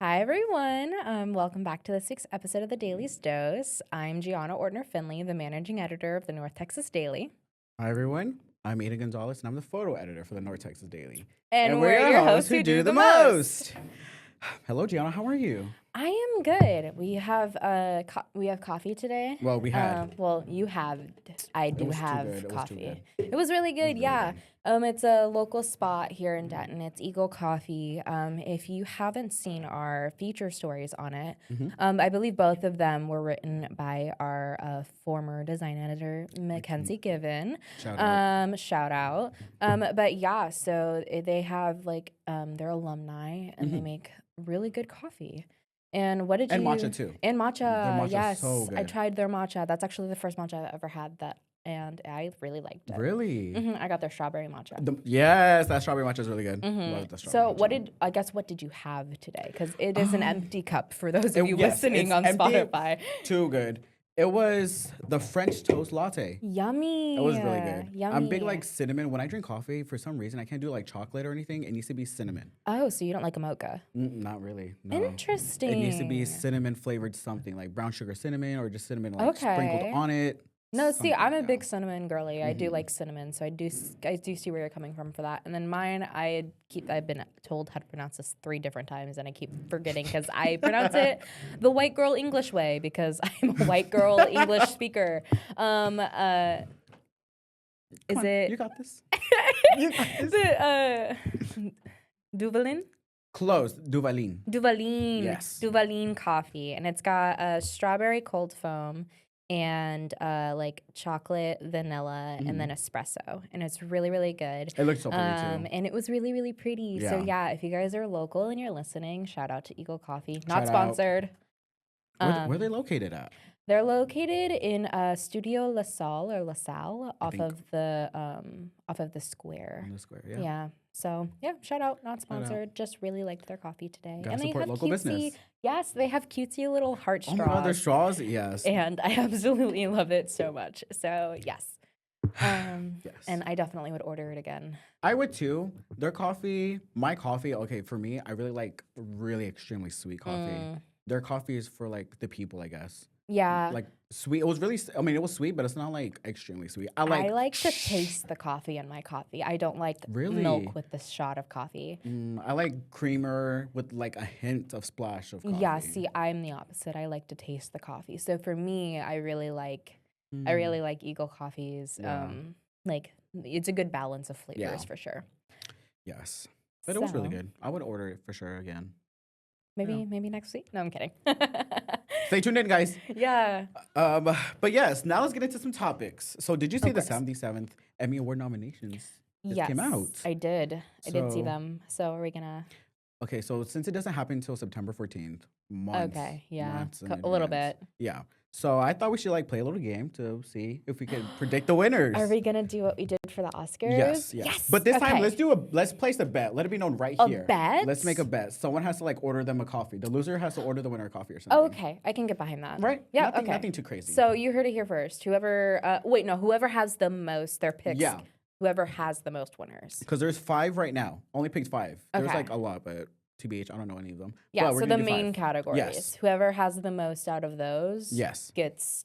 Hi, everyone. Welcome back to this week's episode of the Daily's Dose. I'm Gianna Ortner-Finley, the managing editor of the North Texas Daily. Hi, everyone. I'm Ada Gonzalez, and I'm the photo editor for the North Texas Daily. And we're your hosts who do the most. Hello, Gianna. How are you? I am good. We have coffee today. Well, we had. You have. I do was too have good. It was too coffee. good. It was really good. really Yeah. good. It's a local spot here in Denton. It's Eagle Coffee. If you haven't seen our feature stories on it, I believe both of them were written by our former design editor Mackenzie Given. Shout out. Shout out. But yeah, so they have they're alumni and they make really good coffee. And what did And you matcha, too. And matcha, Their matcha's yes. so I good. tried their matcha. That's actually the first matcha I've ever had and I really liked it. Really? I got their strawberry matcha. Yes, that strawberry matcha is really good. Love the strawberry So what did you have today? Because it is an empty cup for those of you yes, listening it's on empty. Spotify. Too good. It was the French toast latte. Yummy. It was really good. Yummy. I'm big cinnamon. When I drink coffee, for some reason, I can't do chocolate or anything. It needs to be cinnamon. Oh, so you don't like a mocha? Not really. No. Interesting. It needs to be cinnamon flavored something like brown sugar cinnamon or just cinnamon sprinkled on it. No, see, I'm a something, big cinnamon girly. I do like cinnamon, so I do see where you're coming from for that. And then mine, I've been told how to pronounce this 3 different times, and I keep forgetting because I pronounce it the white girl English way because I'm a white girl English speaker. Is it? You got this. Is it Duvalin? Close. Duvalin. Duvalin. Yes. Duvalin coffee, and it's got a strawberry cold foam and chocolate, vanilla, and then espresso, and it's really, really good. It looks so pretty too. And it was really, really pretty. So yeah, if you guys are local and you're listening, shout out to Eagle Coffee. Not Shout sponsored. Where are they located at? They're located in Studio La Salle or La Salle off of the square. On the square, yeah. Yeah. So yeah, shout out, not sponsored. Just really liked their coffee today. Gotta And they support have local business. Yes, they have cutesy little heart Oh straws. my God, their straws? Yes. And I absolutely love it so much. So yes. Yes. And I definitely would order it again. I would too. Their coffee, my coffee, okay, for me, I really like really extremely sweet coffee. Their coffee is for the people, I guess. Yeah. Sweet. It was really, it was sweet, but it's not extremely sweet. I like to taste the coffee in my coffee. I don't like Really? milk with this shot of coffee. I like creamer with a hint of splash of coffee. Yeah, see, I'm the opposite. I like to taste the coffee. So for me, I really like Eagle Coffees. Yeah. It's a good balance of flavors Yeah. for sure. Yes. But it was really So- good. I would order it for sure again. Maybe next week. No, I'm kidding. Stay tuned in, guys. Yeah. But yes, now let's get into some topics. So did you see the course. 77th Emmy Award nominations? Yes, came out. I did. I did see So- them. So are we gonna? Okay, so since it doesn't happen until September 14th, months. Okay, yeah, months in a little advance. bit. Yeah. So I thought we should play a little game to see if we could predict the winners. Are we gonna do what we did for the Oscars? Yes. But this time, Okay. let's place a bet. Let it be known right A here. bet? Let's make a bet. Someone has to order them a coffee. The loser has to order the winner a coffee or something. Oh, okay, I can get behind that. Right? Yeah. Nothing, Okay. Nothing too crazy. So you heard it here first. Whoever has the most, their picks. Yeah. Whoever has the most winners. Because there's 5 right now. Only picked 5. There's Okay. a lot, but TBH, I don't know any of them. Yeah. But we're So gonna the do main 5. categories. Yes. Whoever has the most out of those. Yes. Gets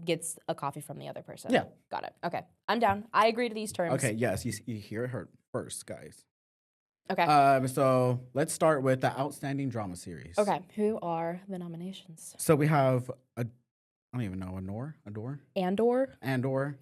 gets a coffee from the other person. Yeah. Got it. Okay. I'm down. I agree to these terms. Okay, yes, you hear it heard first, guys. Okay. So let's start with the Outstanding Drama Series. Okay. Who are the nominations? So we have I don't even know, Adore? Andor.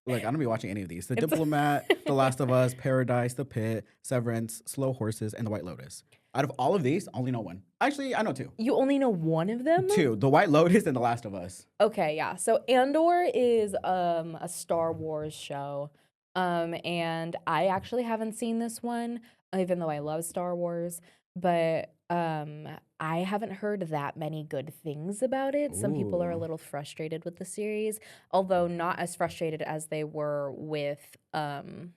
Look, I don't be watching any of these. The Diplomat, The Last of Us, Paradise, The Pit, Severance, Slow Horses, and The White Lotus. Out of all of these, I only know one. Actually, I know 2. You only know one of them? 2, The White Lotus and The Last of Us. Okay, yeah. So Andor is a Star Wars show. And I actually haven't seen this one, even though I love Star Wars, but I haven't heard that many good things about it. Some people are a Ooh. little frustrated with the series, although not as frustrated as they were with the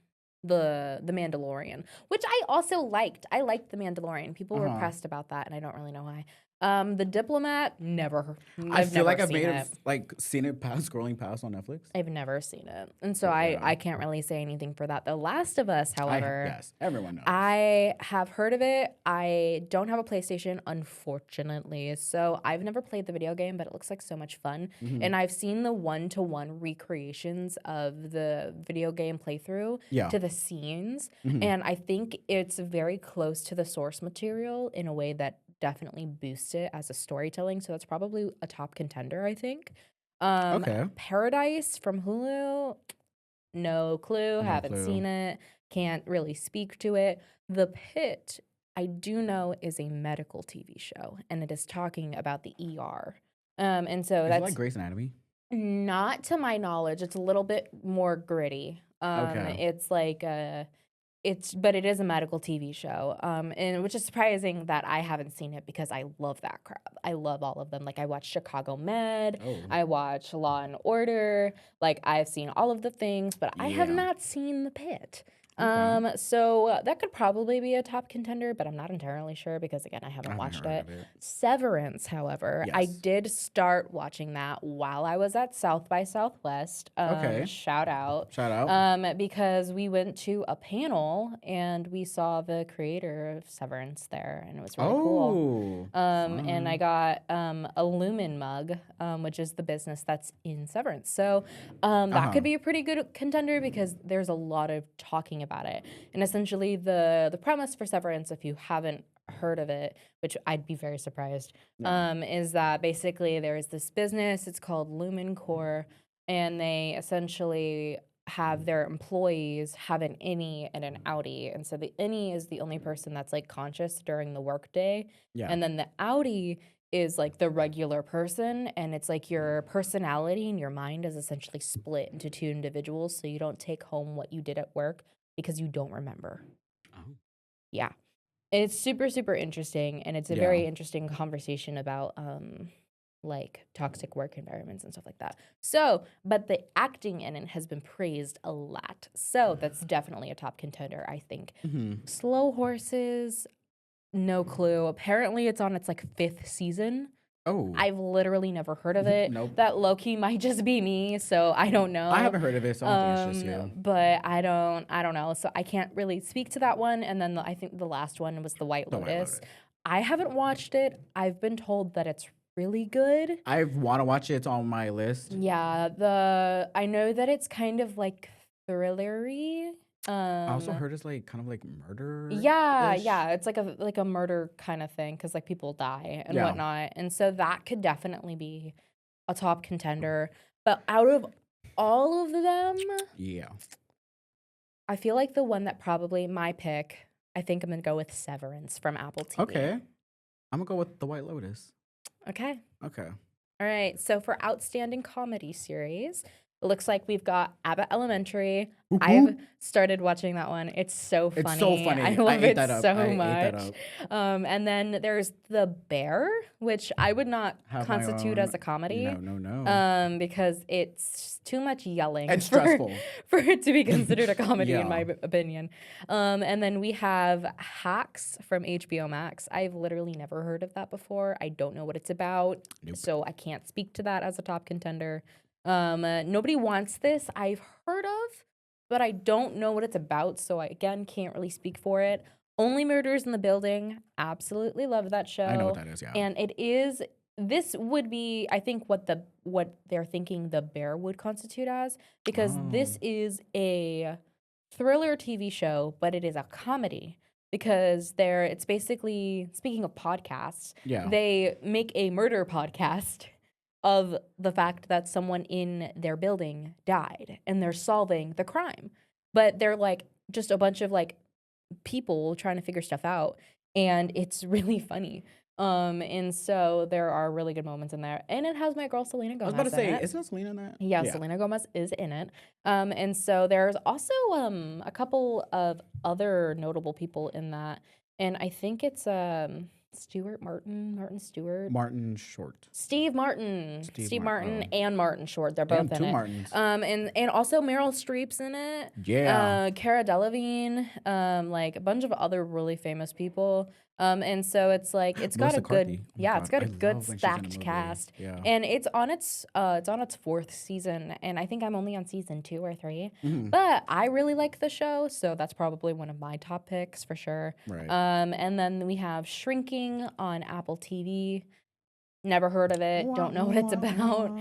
Mandalorian, which I also liked. I liked the Mandalorian. People were pressed about that, and I don't really know why. The Diplomat, never. I I've feel like never I've seen it. seen it past scrolling past on Netflix. I've never seen it. And so But I, yeah. I can't really say anything for that. The Last of Us, however, Yes, everyone knows. I have heard of it. I don't have a PlayStation, unfortunately. So I've never played the video game, but it looks like so much fun. Mhm. And I've seen the one-to-one recreations of the video game playthrough Yeah. to the scenes. Mhm. And I think it's very close to the source material in a way that definitely boosts it as a storytelling. So that's probably a top contender, I think. Okay. Paradise from Hulu, no clue, No haven't clue. seen it, can't really speak to it. The Pit, I do know, is a medical TV show, and it is talking about the ER. And so Is it that's like Grey's Anatomy? not to my knowledge. It's a little bit more gritty. Okay. It's like but it is a medical TV show, and which is surprising that I haven't seen it because I love that crap. I love all of them. Like I watch Chicago Med, Oh. I watch Law and Order. Like I've seen all of the things, but I have Yeah. not seen The Pit. Okay. So that could probably be a top contender, but I'm not entirely sure because again, I I haven't haven't watched heard it. of it. Severance, however, I Yes. did start watching that while I was at South by Southwest. Okay. Shout out. Shout out. Because we went to a panel and we saw the creator of Severance there, and it was really cool. Oh. And I got a Lumen mug, which is the business that's in Severance. So that could be a pretty good contender because there's a lot of talking about it. And essentially, the premise for Severance, if you haven't heard of it, which I'd be very surprised, is that basically there is this business. It's called Lumen Core, and they essentially have their employees have an innie and an outie. And so the innie is the only person that's like conscious during the workday. Yeah. And then the outie is like the regular person. And it's like your personality and your mind is essentially split into two individuals. So you don't take home what you did at work because you don't remember. Oh. Yeah. It's super, super interesting. And it's a Yeah. very interesting conversation about like toxic work environments and stuff like that. So, but the acting in it has been praised a lot. So that's definitely a top contender, I think. Mhm. Slow Horses, no clue. Apparently it's on its like 5th season. Oh. I've literally never heard of it. Nope. That low-key might just be me, so I don't know. I haven't heard of it, so I don't think it's just you. But I don't know. So I can't really speak to that one. And then I think the last one was the White The White Lotus. Lotus. I haven't watched it. I've been told that it's really good. I want to watch it. It's on my list. Yeah, I know that it's kind of like thrillery. I also heard it's like kind of like murder. Yeah, it's like a murder kind of thing because like people die and Yeah. whatnot, and so that could definitely be a top contender. But out of all of them, Yeah. I feel like the one that probably my pick. I think I'm gonna go with Severance from Apple TV. Okay. I'm gonna go with The White Lotus. Okay. Okay. All right. So for outstanding comedy series, it looks like we've got Abbott Elementary. Whoop, I've whoop. started watching that one. It's so funny. It's so funny. I I love ate it that up. so I ate that much. up. And then there's The Bear, which I would not Have my constitute own- as a comedy. No. Because it's too much yelling. It's stressful. For it to be considered a comedy, in my Yeah. opinion. And then we have Hacks from HBO Max. I've literally never heard of that before. I don't know what it's about, Nope. so I can't speak to that as a top contender. Nobody Wants This, I've heard of, but I don't know what it's about, so I, again, can't really speak for it. Only Murders in the Building, absolutely love that show. I know what that is, yeah. And this would be, I think, what they're thinking The Bear would constitute as, because this Oh. is a thriller TV show, but it is a comedy because it's basically, speaking of podcasts, Yeah. they make a murder podcast of the fact that someone in their building died and they're solving the crime. But they're like just a bunch of like people trying to figure stuff out, and it's really funny. And so there are really good moments in there, and it has my girl Selena I Gomez. was about to say, in it. isn't Selena in that? Yeah, Selena Gomez is in it. And so there's also a couple of other notable people in that, and I think it's Martin Stewart. Martin Short. Steve Martin. Steve Martin oh. and Martin Short. They're Damn, both in two it. Martins. And also Meryl Streep's in it. Yeah. Cara Delevingne. Like a bunch of other really famous people. And so it's like it's got Melissa a good McCarthy. Oh my it's God, got a I good love when she's in a stacked movie. cast. Yeah. And it's on its fourth season, and I think I'm only on season 2 or 3. Mhm. But I really like the show, so that's probably one of my top picks for sure. Right. And then we have Shrinking on Apple TV. Never heard of it. Don't know what it's about.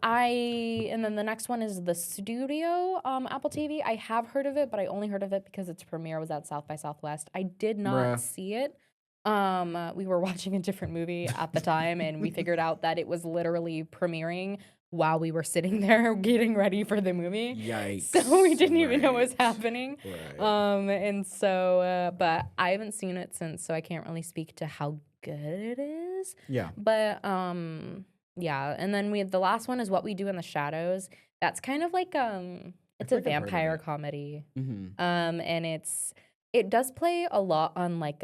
And then the next one is The Studio, Apple TV. I have heard of it, but I only heard of it because its premiere was at South by Southwest. I did not Bruh. see it. We were watching a different movie at the time, and we figured out that it was literally premiering while we were sitting there getting ready for the movie. Yikes. So we didn't even know what was Right. happening. Right. And so, but I haven't seen it since, so I can't really speak to how good it is. Yeah. But yeah, and then the last one is What We Do in the Shadows. That's kind of like it's a feel like I've heard of vampire it. comedy. Mm-hmm. And it does play a lot on like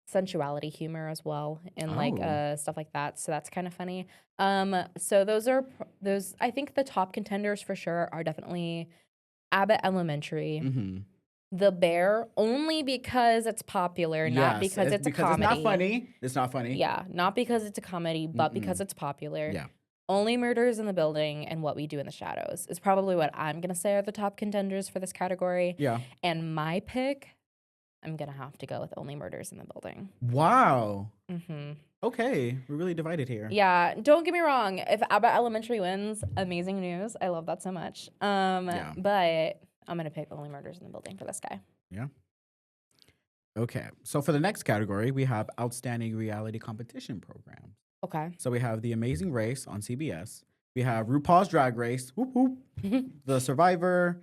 sensuality humor as well, and like Oh. stuff like that. So that's kind of funny. So those I think the top contenders for sure are definitely Abbott Elementary, Mm-hmm. The Bear, only because it's popular, not Yes, because it's a because comedy. it's not funny. It's not funny. Yeah, not because it's a comedy, but because it's popular. Yeah. Only Murders in the Building and What We Do in the Shadows is probably what I'm going to say are the top contenders for this category. Yeah. And my pick, I'm going to have to go with Only Murders in the Building. Wow. Mm-hmm. Okay, we're really divided here. Yeah, don't get me wrong. If Abbott Elementary wins, amazing news. I love that so much. But I'm going to pick Only Murders in the Building for this guy. Yeah. Okay, so for the next category, we have Outstanding Reality Competition Programs. Okay. So we have The Amazing Race on CBS. We have RuPaul's Drag Race, whoop whoop, The Survivor,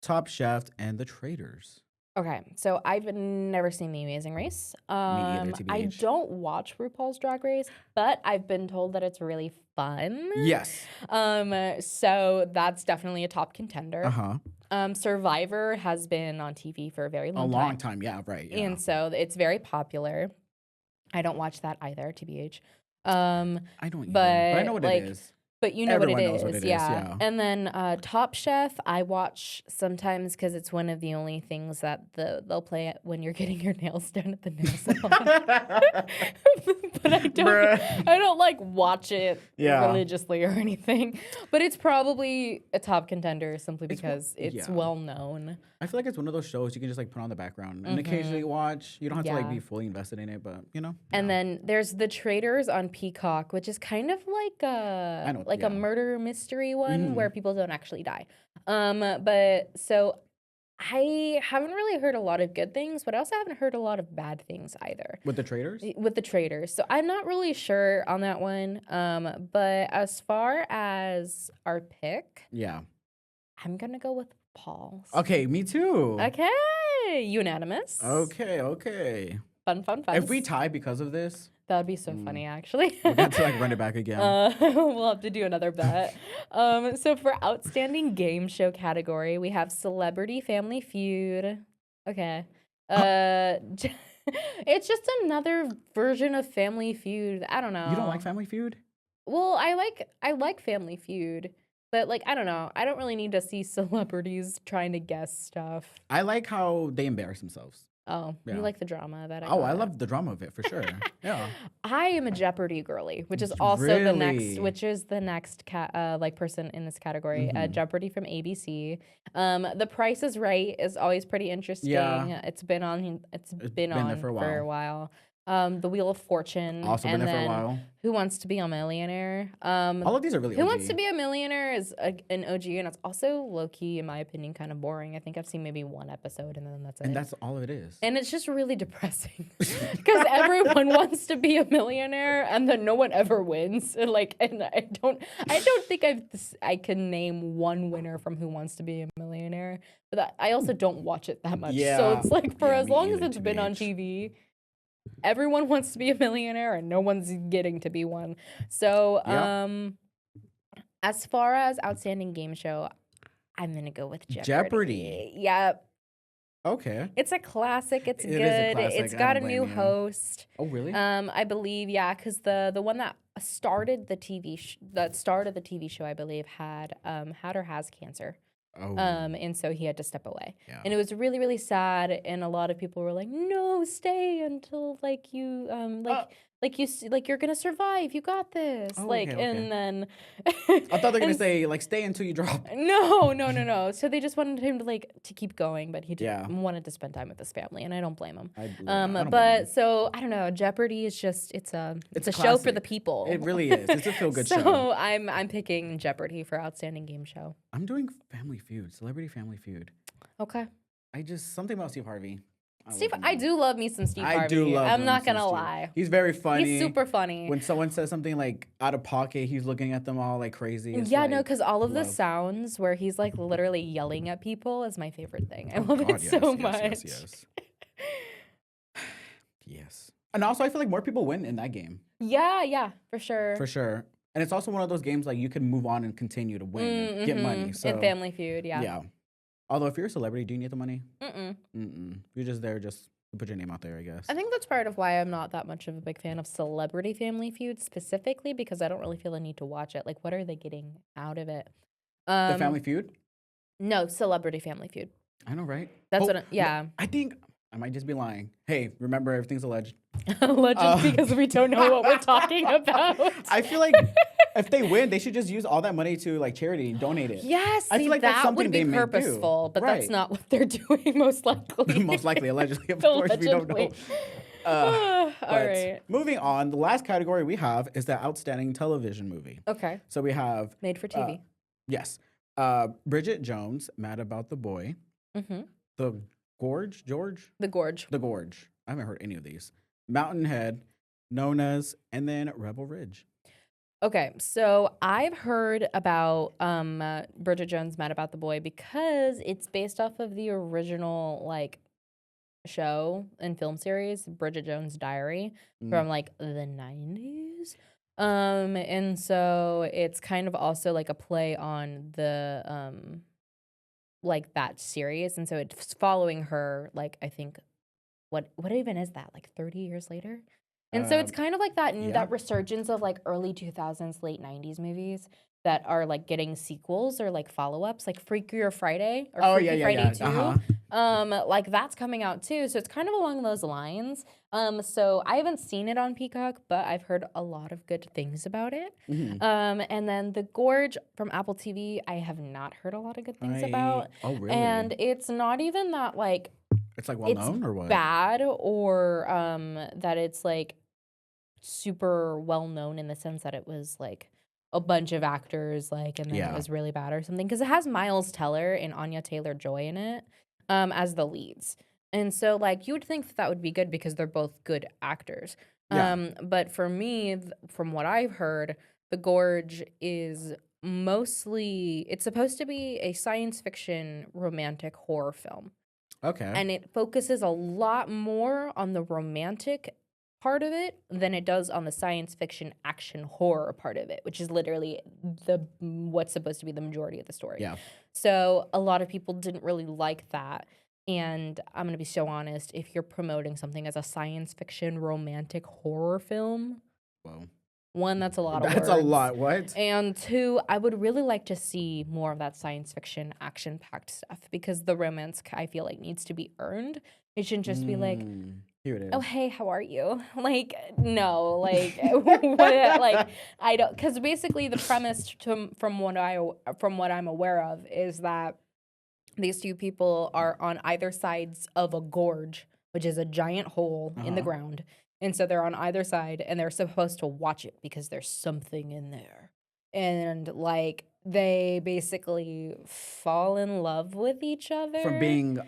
Top Chef, and The Traitors. Okay, so I've never seen The Amazing Race. either, I TBH. don't watch RuPaul's Drag Race, but I've been told that it's really fun. Yes. So that's definitely a top contender. Uh-huh. Survivor has been on TV for a very long A time. long time, yeah, right. Yeah. And so it's very popular. I don't watch that either, TBH. I don't either, but I know what like, it is. But you know Everyone what knows it what is, it is, yeah. And then Top Chef, I watch sometimes because it's one of the only things that they'll play it when you're getting your nails done at the nail salon. But I don't like watch it religiously or anything. But it's probably a top contender simply because it's well known. I feel like it's one of those shows you can just like put on the background and occasionally watch. You don't have to like be fully invested in it, but you know. And then there's The Traitors on Peacock, which is kind of like a murder mystery one where people don't actually die. But so I haven't really heard a lot of good things, but I also haven't heard a lot of bad things either. With The Traitors? With The Traitors. So I'm not really sure on that one. But as far as our pick, I'm gonna go with Paul's. Okay, me too. Okay, unanimous. Okay. Fun. If we tie because of this, that would be so funny, actually. we got to like run it back again. We'll have to do another bet. So for outstanding game show category, we have Celebrity Family Feud. Okay. It's just another version of Family Feud. I don't know. You don't like Family Feud? Well, I like Family Feud. But, like, I don't know. I don't really need to see celebrities trying to guess stuff. I like how they embarrass themselves. Oh, you like the drama of it? I love the drama of it for sure. Yeah. I am a Jeopardy girly, which is also the next person in this category. Jeopardy from ABC. The Price is Right is always pretty interesting. Yeah. It's been on there for a while. The Wheel of Fortune. Also been there for a while. Who Wants to Be a Millionaire? All of these are really Who Wants to Be a Millionaire is an OG, and it's also low-key, in my opinion, kind of boring. I think I've seen maybe one episode, and then that's it. And that's all it is. And it's just really depressing because everyone wants to be a millionaire, and then no one ever wins. And I don't think I can name one winner from Who Wants to Be a Millionaire. But I also don't watch it that much. Yeah. So it's like for as long as either, it's been on TV. Everyone wants to be a millionaire and no one's getting to be one. So, as far as outstanding game show, I'm going to go with Jeopardy. Yep. Okay. It's a classic. It's good. Is a classic. It's got a new host. Oh, really? I believe, because the one that started the TV show, I believe, had or has cancer. Oh, And so he had to step away. yeah. And it was really, really sad. And a lot of people were like, "No, stay until like you like you're gonna survive. You got this." Oh, Like, okay, okay. and then I thought they were gonna and say like stay until you drop. no, no, no, no. So they just wanted him to keep going, but he just Yeah. wanted to spend time with his family, and I don't blame him. I don't blame But him. so I don't know. Jeopardy is just it's a show for classic. the people. It really is. It's a feel good show. So I'm picking Jeopardy for outstanding game show. I'm doing Family Feud, Celebrity Family Feud. Okay. Something about Steve Harvey. I do love me some Steve Harvey. I do love I'm him not some gonna Steve. lie. He's very funny. He's super funny. When someone says something like out of pocket, he's looking at them all like crazy. It's Yeah, no, like, because all of the love. sounds where he's like literally yelling at people is my favorite thing. I Oh, love God, it so yes, much. Yes. Yes. And also, I feel like more people win in that game. Yeah, for sure. For sure. And it's also one of those games like you can move on and continue to win and get money. So and Family Feud, yeah. Yeah. Although if you're a celebrity, do you need the money? Mm-mm. You're just there just to put your name out there, I guess. I think that's part of why I'm not that much of a big fan of Celebrity Family Feud specifically, because I don't really feel the need to watch it. Like, what are they getting out of it? The Family Feud? No, Celebrity Family Feud. I know, right? That's Oh, yeah. I think I might just be lying. Hey, remember everything's alleged. Alleged because we don't know what we're talking about. I feel like if they win, they should just use all that money to like charity, donate it. Yes, I feel like that's that something would be they may do. purposeful, but Right. that's not what they're doing most likely. Most likely, allegedly, of course, we don't know. Allegedly. But All right. moving on, the last category we have is the outstanding television movie. Okay. So we have Made for TV. yes, Bridget Jones, Mad About the Boy, Mm-hmm. The Gorge, George, The Gorge. The Gorge. I haven't heard any of these. Mountain Head, Nona's, and then Rebel Ridge. Okay, so I've heard about Bridget Jones' Mad About the Boy because it's based off of the original like show and film series, Bridget Jones' Diary, from like the 90s. And so it's kind of also like a play on the like that series, and so it's following her like I think what even is that, like 30 years later? And so it's kind of like that yeah. that resurgence of like early 2000s, late 90s movies that are like getting sequels or like follow-ups, like Freakier Friday or Freaky Friday 2. Like that's coming out too. So it's kind of along those lines. So I haven't seen it on Peacock, but I've heard a lot of good things about it. And then The Gorge from Apple TV, I have not heard a lot of good things about. Oh, really? And it's not even that like it's like well known or what? bad or that it's like super well known in the sense that it was like a bunch of actors like and then it was really bad or something, because it has Miles Teller and Anya Taylor-Joy in it as the leads, and so like you would think that would be good because they're both good actors. But for me, from what I've heard, The Gorge is mostly, it's supposed to be a science fiction romantic horror film. Okay. And it focuses a lot more on the romantic part of it than it does on the science fiction action horror part of it, which is literally what's supposed to be the majority of the story. Yeah. So a lot of people didn't really like that. And I'm going to be so honest, if you're promoting something as a science fiction romantic horror film, Whoa. one, that's a lot of That's words. a lot. What? And two, I would really like to see more of that science fiction action-packed stuff because the romance, I feel like, needs to be earned. It shouldn't just be like, here it is. oh, hey, how are you? Like, no, like, like I don't, because basically the premise from what I'm aware of is that these two people are on either sides of a gorge, which is a giant hole in the ground. And so they're on either side and they're supposed to watch it because there's something in there. And like they basically fall in love with each other. From being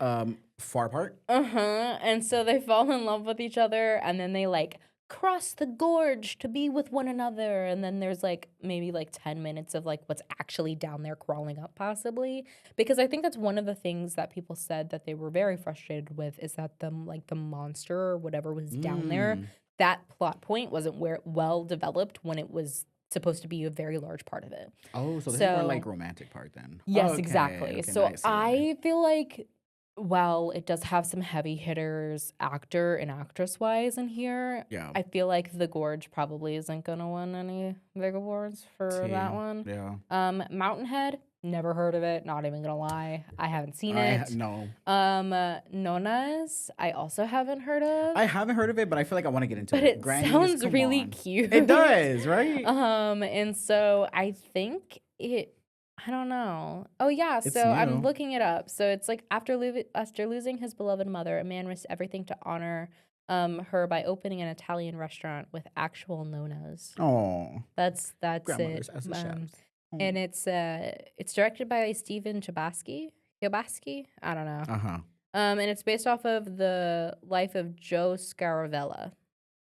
far apart? And so they fall in love with each other and then they like cross the gorge to be with one another. And then there's like maybe like 10 minutes of like what's actually down there crawling up possibly. Because I think that's one of the things that people said that they were very frustrated with is that the monster or whatever was down there, that plot point wasn't well developed when it was supposed to be a very large part of it. Oh, so this is more like romantic part then. Yes, exactly. Okay, so nice, I feel like, well, it does have some heavy hitters actor and actress wise in here. Yeah. I feel like The Gorge probably isn't gonna win any big awards for that one. Yeah. Mountain Head, Never heard of it. Not even gonna lie. I haven't seen I it. no. Nonas, I also haven't heard of. I haven't heard of it, but I feel like I want to get into But it. it Grannies, sounds come really on. cute. It does, right? And so I think I don't know. Oh yeah, It's so I'm new. looking it up. So it's like after losing his beloved mother, a man risks everything to honor her by opening an Italian restaurant with actual nonas. Oh, That's grandmothers it. as the chefs. And it's directed by Steven Chbosky. Chbosky? I don't know. Uh-huh. And it's based off of the life of Joe Scaravella.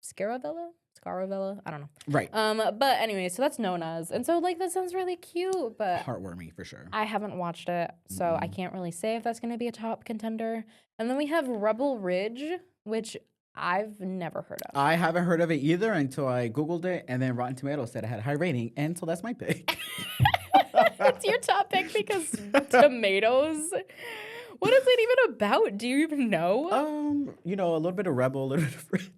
Scaravella? I don't know. Right. But anyway, so that's Nona's. And so like that sounds really cute, but Heartwarming for sure. I haven't watched it, so I can't really say if that's gonna be a top contender. And then we have Rebel Ridge, which I've never heard of. I haven't heard of it either until I Googled it, and then Rotten Tomatoes said it had a high rating, and so that's my pick. It's your top pick because tomatoes. What is it even about? Do you even know? A little bit of Rebel, a little bit of Ridge.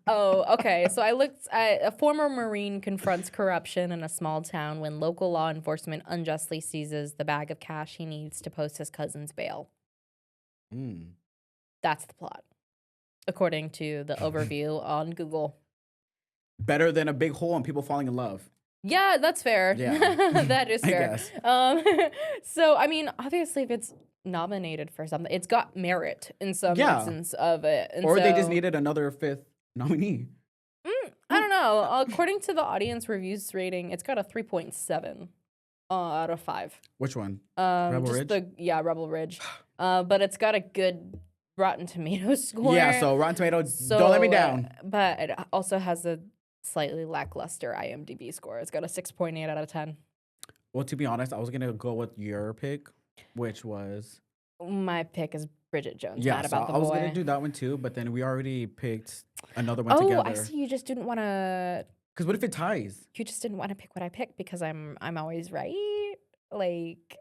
Oh, okay. So I looked at a former Marine confronts corruption in a small town when local law enforcement unjustly seizes the bag of cash he needs to post his cousin's bail. That's the plot, according to the overview on Google. Better than a big hole and people falling in love. Yeah, that's fair. Yeah. That is I fair. guess. So, I mean, obviously, if it's nominated for something, it's got merit in some instance of it. And Or they just so- needed another fifth nominee. I don't know. According to the audience reviews rating, it's got a 3.7 out of 5. Which one? Rebel Ridge? Rebel Ridge. But it's got a good Rotten Tomatoes score. Yeah, so Rotten Tomatoes, don't let me down. But it also has a slightly lackluster IMDb score. It's got a 6.8 out of 10. Well, to be honest, I was going to go with your pick, which was... My pick is Bridget Jones. Yeah, Mad so About the I was Boy. going to do that one too, but then we already picked another one Oh, together. I see. You just didn't want to. Because what if it ties? You just didn't want to pick what I picked because I'm always right. Like.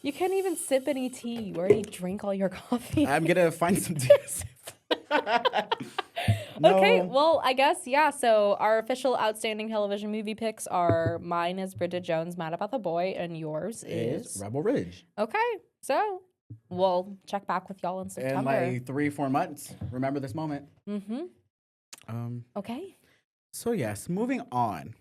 You can't even sip any tea. You already drink all your coffee. I'm going to find some tea to sip. Okay, well, I guess, yeah. So our official outstanding television movie picks are mine is Bridget Jones, Mad About the Boy, and yours is Rebel Ridge. Okay, so we'll check back with y'all in September. In like 3-4 months. Remember this moment. Okay. So yes, moving on.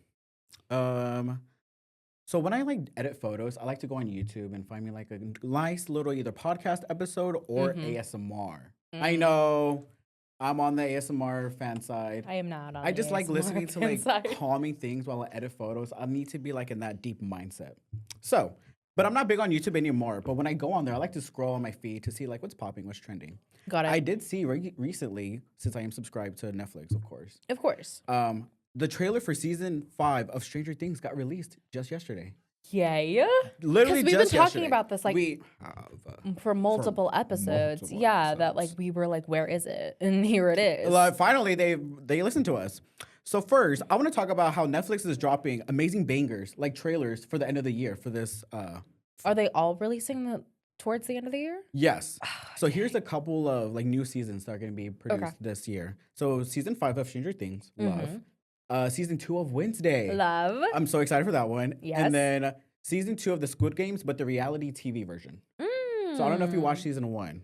So when I like edit photos, I like to go on YouTube and find me like a nice little either podcast episode or ASMR. I know I'm on the ASMR fan side. I am not on I just like ASMR listening to fan like side. calming things while I edit photos. I need to be like in that deep mindset. So, but I'm not big on YouTube anymore. But when I go on there, I like to scroll on my feed to see like what's popping, what's trending. Got it. I did see recently, since I am subscribed to Netflix, of course. Of course. The trailer for season 5 of Stranger Things got released just yesterday. Yay. Literally, Because we've just been talking yesterday. about this like We have. for multiple episodes. multiple Yeah, that like episodes. we were like, where is it? And here it is. Finally, they listened to us. So first, I want to talk about how Netflix is dropping amazing bangers, like trailers for the end of the year for this. Are they all releasing towards the end of the year? Yes. So here's a couple of like new seasons that are going to be produced Okay. this year. So season 5 of Stranger Things, love. Season 2 of Wednesday, Love. I'm so excited for that one. Yes. And then season 2 of the Squid Games, but the reality TV version. So I don't know if you watched season 1,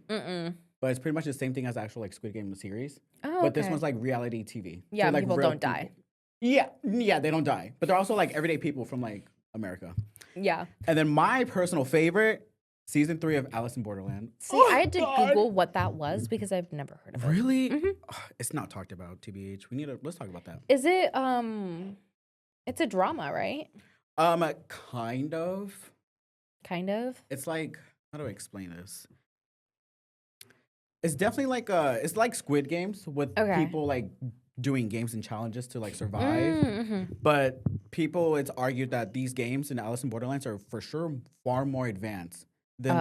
but it's pretty much the same thing as the actual like Squid Game series. Oh, But this okay. one's like reality TV. Yeah, like people real don't die. Yeah, they don't die. But they're also like everyday people from like America. Yeah. And then my personal favorite, season 3 of Alice in Borderland. See, I had to Google what that was because I've never heard of it. Really? Ugh, it's not talked about, TBH. Let's talk about that. Is it it's a drama, right? Kind of. Kind of. It's like, how do I explain this? It's definitely like it's like Squid Games with people like doing games and challenges to like survive. But it's argued that these games in Alice in Borderlands are for sure far more advanced than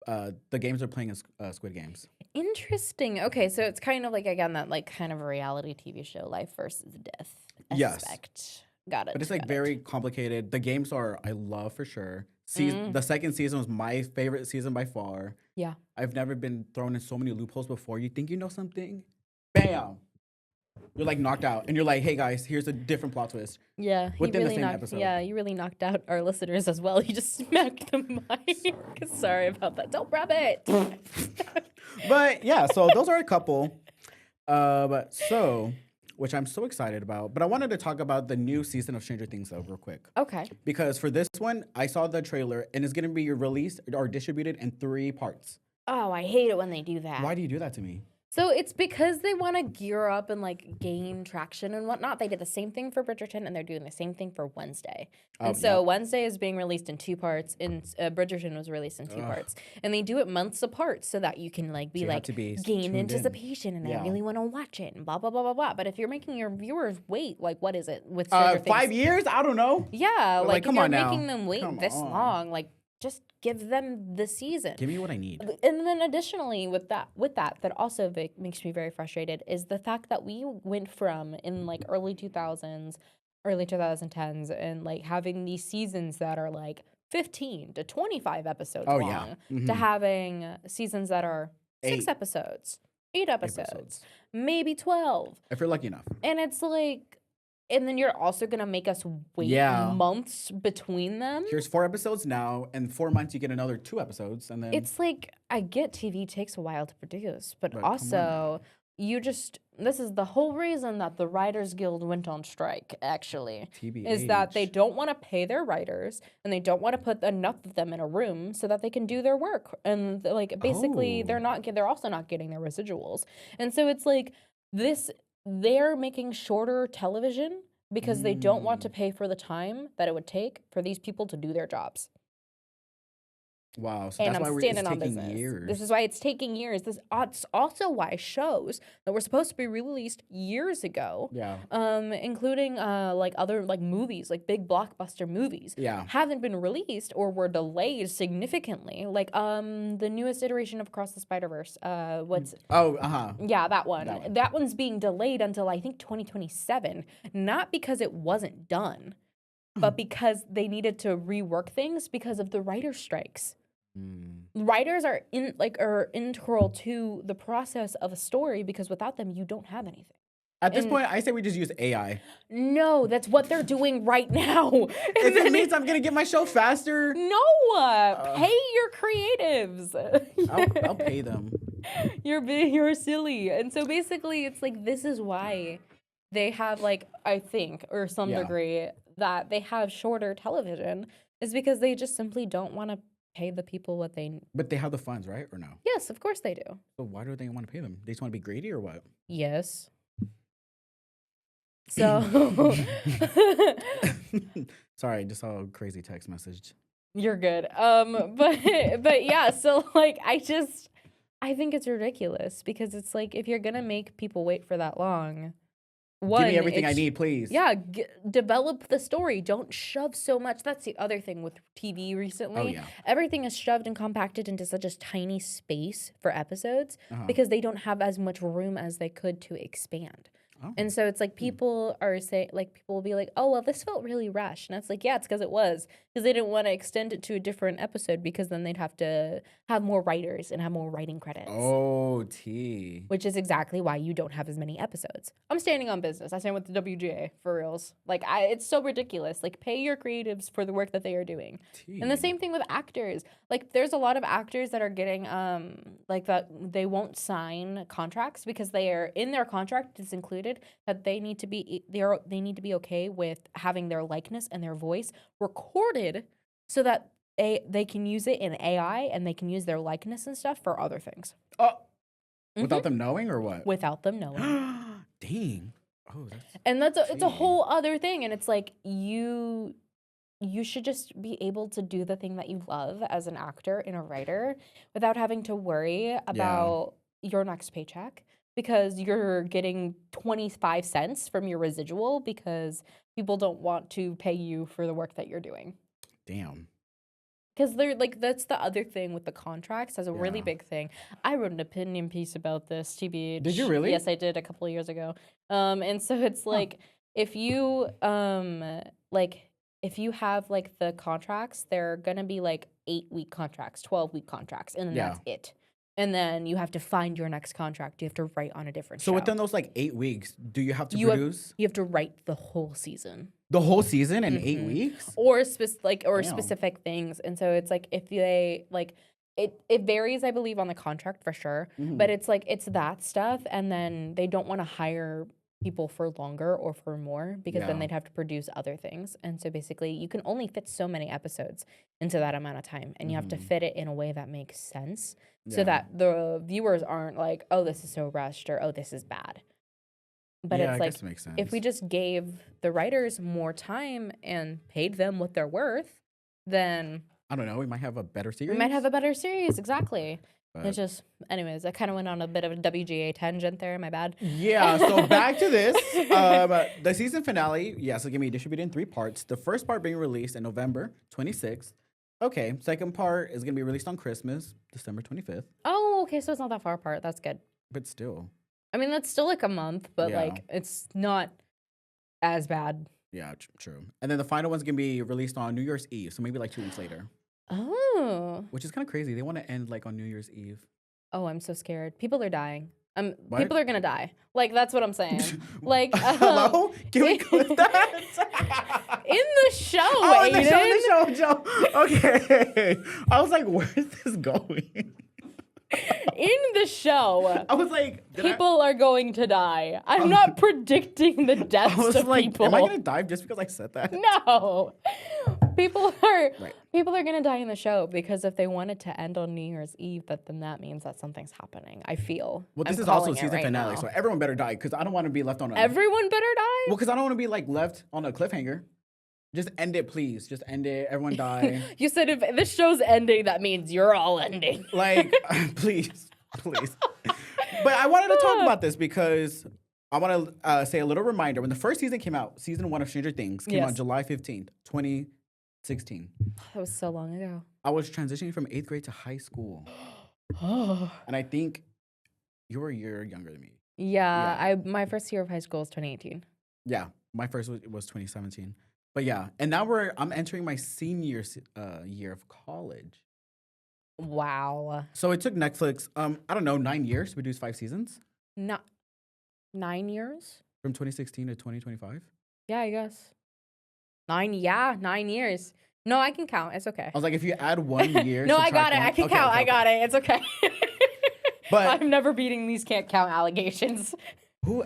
like the games they're playing in Squid Games. Interesting. Okay, so it's kind of like again that like kind of a reality TV show, life versus death Yes. aspect. Got it. But it's like very complicated. The games I love for sure. The second season was my favorite season by far. Yeah. I've never been thrown in so many loopholes before. You think you know something? Bam! You're like knocked out, and you're like, "Hey guys, here's a different plot twist." Yeah, Within the same episode. Yeah, you really knocked out our listeners as well. You just smacked the mic. Sorry about that. Don't rub it. But yeah, so those are a couple. Which I'm so excited about. But I wanted to talk about the new season of Stranger Things though, real quick. Okay. Because for this one, I saw the trailer, and it's gonna be released or distributed in 3 parts. Oh, I hate it when they do that. Why do you do that to me? So it's because they want to gear up and like gain traction and whatnot. They did the same thing for Bridgerton, and they're doing the same thing for Wednesday. And so Wednesday is being released in 2 parts, and Bridgerton was released in 2 parts. And they do it months apart so that you can like be like gain anticipation, and I really want to watch it, and blah blah blah blah blah. But if you're making your viewers wait, like what is it with 5 years? I don't know. Yeah, like come if you're on now. making them wait this long, like just give them the season. Give me what I need. And then additionally with that also makes me very frustrated is the fact that we went from in like early 2000s, early 2010s and like having these seasons that are like 15 to 25 episodes long to having seasons that are 6 episodes, 8 episodes, maybe 12. If you're lucky enough. And it's like, and then you're also going to make us wait months between them. Here's 4 episodes now, and 4 months you get another 2 episodes, and then it's like, I get TV takes a while to produce, but also this is the whole reason that the Writers Guild went on strike, actually. TBH. Is that they don't want to pay their writers, and they don't want to put enough of them in a room so that they can do their work. And like, basically, they're also not getting their residuals. And so it's like they're making shorter television because they don't want to pay for the time that it would take for these people to do their jobs. Wow, so And that's I'm why standing it's on taking business. years. This is why it's taking years. It's also why shows that were supposed to be released years ago, including like other like movies, like big blockbuster movies, haven't been released or were delayed significantly. Like the newest iteration of Across the Spider-Verse. Yeah, that one. That one's being delayed until I think 2027, not because it wasn't done, but because they needed to rework things because of the writer strikes. Writers are integral to the process of a story because without them, you don't have anything. At this point, I say we just use AI. No, that's what they're doing right now. If it means I'm gonna get my show faster, no, pay your creatives. I'll pay them. You're silly, and so basically, it's like this is why they have like I think or some degree that they have shorter television is because they just simply don't want to pay the people what they need. But they have the funds, right? Or no? Yes, of course they do. So why do they want to pay them? They just want to be greedy or what? Yes. So sorry, just saw a crazy text message. You're good. But yeah, so like I think it's ridiculous because it's like if you're gonna make people wait for that long, give me everything I need, please. Yeah, develop the story. Don't shove so much. That's the other thing with TV recently. Oh, yeah. Everything is shoved and compacted into such a tiny space for episodes because they don't have as much room as they could to expand. Oh. And so it's like people will be like, oh, well, this felt really rushed. And it's like, yeah, it's because it was. Because they didn't want to extend it to a different episode because then they'd have to have more writers and have more writing credits. Oh, T. Which is exactly why you don't have as many episodes. I'm standing on business. I stand with the WGA, for reals. Like, it's so ridiculous. Like, pay your creatives for the work that they are doing. T. And the same thing with actors. Like, there's a lot of actors that are getting, like, that they won't sign contracts because they are, in their contract, it's included that they need to be okay with having their likeness and their voice recorded so that they can use it in AI and they can use their likeness and stuff for other things. Oh, without them knowing or what? Without them knowing. Dang. Oh, it's a whole other thing, and it's like you should just be able to do the thing that you love as an actor and a writer without having to worry about your next paycheck because you're getting 25 cents from your residual because people don't want to pay you for the work that you're doing. Damn. Because they're like, that's the other thing with the contracts. That's a really big thing. I wrote an opinion piece about this, TBH. Did you really? Yes, I did a couple of years ago. And so it's like, if you have like the contracts, they're gonna be like 8-week contracts, 12-week contracts, and then that's it. And then you have to find your next contract. You have to write on a different show. So within those like 8 weeks, do you have to you produce have to write the whole season. the whole season in 8 weeks? Or specific things. And so it's like if they like it varies, I believe, on the contract for sure. But it's like it's that stuff, and then they don't want to hire people for longer or for more because then they'd have to produce other things. And so basically you can only fit so many episodes into that amount of time, and you have to fit it in a way that makes sense so that the viewers aren't like, oh, this is so rushed, or oh, this is bad. But it's like, it makes sense. if we just gave the writers more time and paid them what they're worth, then I don't know, we might have a better series. we might have a better series. Exactly. But It's just, anyways, I kind of went on a bit of a WGA tangent there. My bad. yeah, so back to this. The season finale, so going to be distributed in 3 parts. The first part being released in November 26th. Okay, second part is going to be released on Christmas, December 25th. Oh, okay, so it's not that far apart. That's good. But still. I mean, that's still like a month, but like it's not as bad. Yeah, true. And then the final one's going to be released on New Year's Eve, so maybe like 2 weeks later. Oh. Which is kind of crazy. They want to end like on New Year's Eve. Oh, I'm so scared. People are dying. What? People are gonna die. Like that's what I'm saying. Like, hello? Can we clip that? in the show, oh, in Aiden. the show. Okay. I was like, where is this going? In the show, I was like, people are going to die. I'm not predicting the deaths I was of like, people. am I gonna die just because I said that? No. People are gonna die in the show because if they wanted to end on New Year's Eve, then that means that something's happening. I feel. Well, this I'm is also calling it season right finale, now. so everyone better die because I don't want to be left on a. Everyone better die. Well, because I don't want to be like left on a cliffhanger. Just end it, please. Just end it. Everyone die. You said if this show's ending, that means you're all ending. Like, please. But I wanted to talk about this because I want to say a little reminder. When the first season came out, season 1 of Stranger Things came out July 15th, 2016. That was so long ago. I was transitioning from 8th grade to high school. And I think you were a year younger than me. Yeah. My first year of high school was 2018. Yeah, my first was 2017. But yeah, and now I'm entering my senior year of college. Wow. So it took Netflix, I don't know, 9 years to produce 5 seasons. Not 9 years? From 2016 to 2025. Yeah, I guess. 9 years. No, I can count. It's okay. I was like, if you add 1 year. No, I got it. I can count. I got it. It's okay. But I'm never beating these can't count allegations. Who?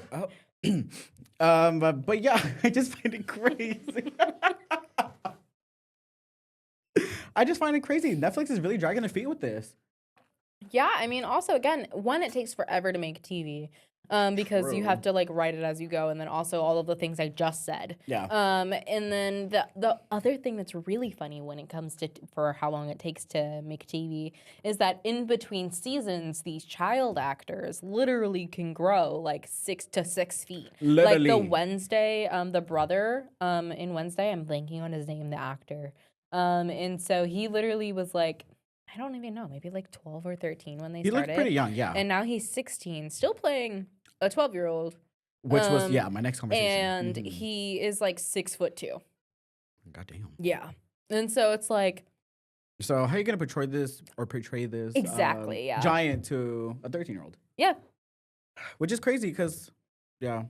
But yeah, I just find it crazy. I just find it crazy. Netflix is really dragging their feet with this. Yeah, I mean, also, again, one, it takes forever to make TV. Because you have to like write it as you go, and then also all of the things I just said. Yeah. And then the other thing that's really funny when it comes to for how long it takes to make TV is that in between seasons, these child actors literally can grow like 6 to 6 feet. Literally. Like the Wednesday, the brother in Wednesday, I'm blanking on his name, the actor. And so he literally was like, I don't even know, maybe like 12 or 13 when they started. He looked pretty young, yeah. And now he's 16, still playing a 12-year-old. Which was, my next conversation. And he is like 6'2". Goddamn. Yeah. And so it's like. So how are you going to portray this exactly, giant to a 13-year-old? Yeah. Which is crazy because, why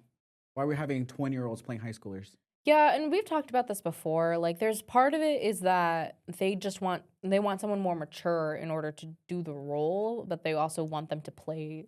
are we having 20-year-olds playing high schoolers? Yeah, and we've talked about this before. Like, there's part of it is that they want someone more mature in order to do the role, but they also want them to play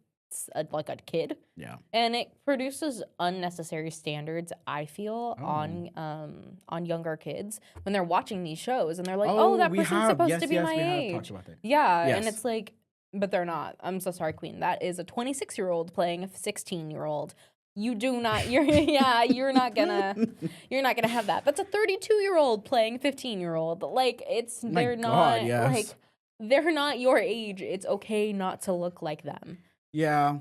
like a kid. Yeah. And it produces unnecessary standards, I feel, on younger kids when they're watching these shows and they're like, oh that person's supposed to be my age. Talked about that. Yeah, and it's like, but they're not. I'm so sorry, Queen. That is a 26-year-old playing a 16-year-old. You do not. You're not gonna have that. That's a 32-year-old playing 15-year-old. Like they're not your age. It's okay not to look like them. Yeah.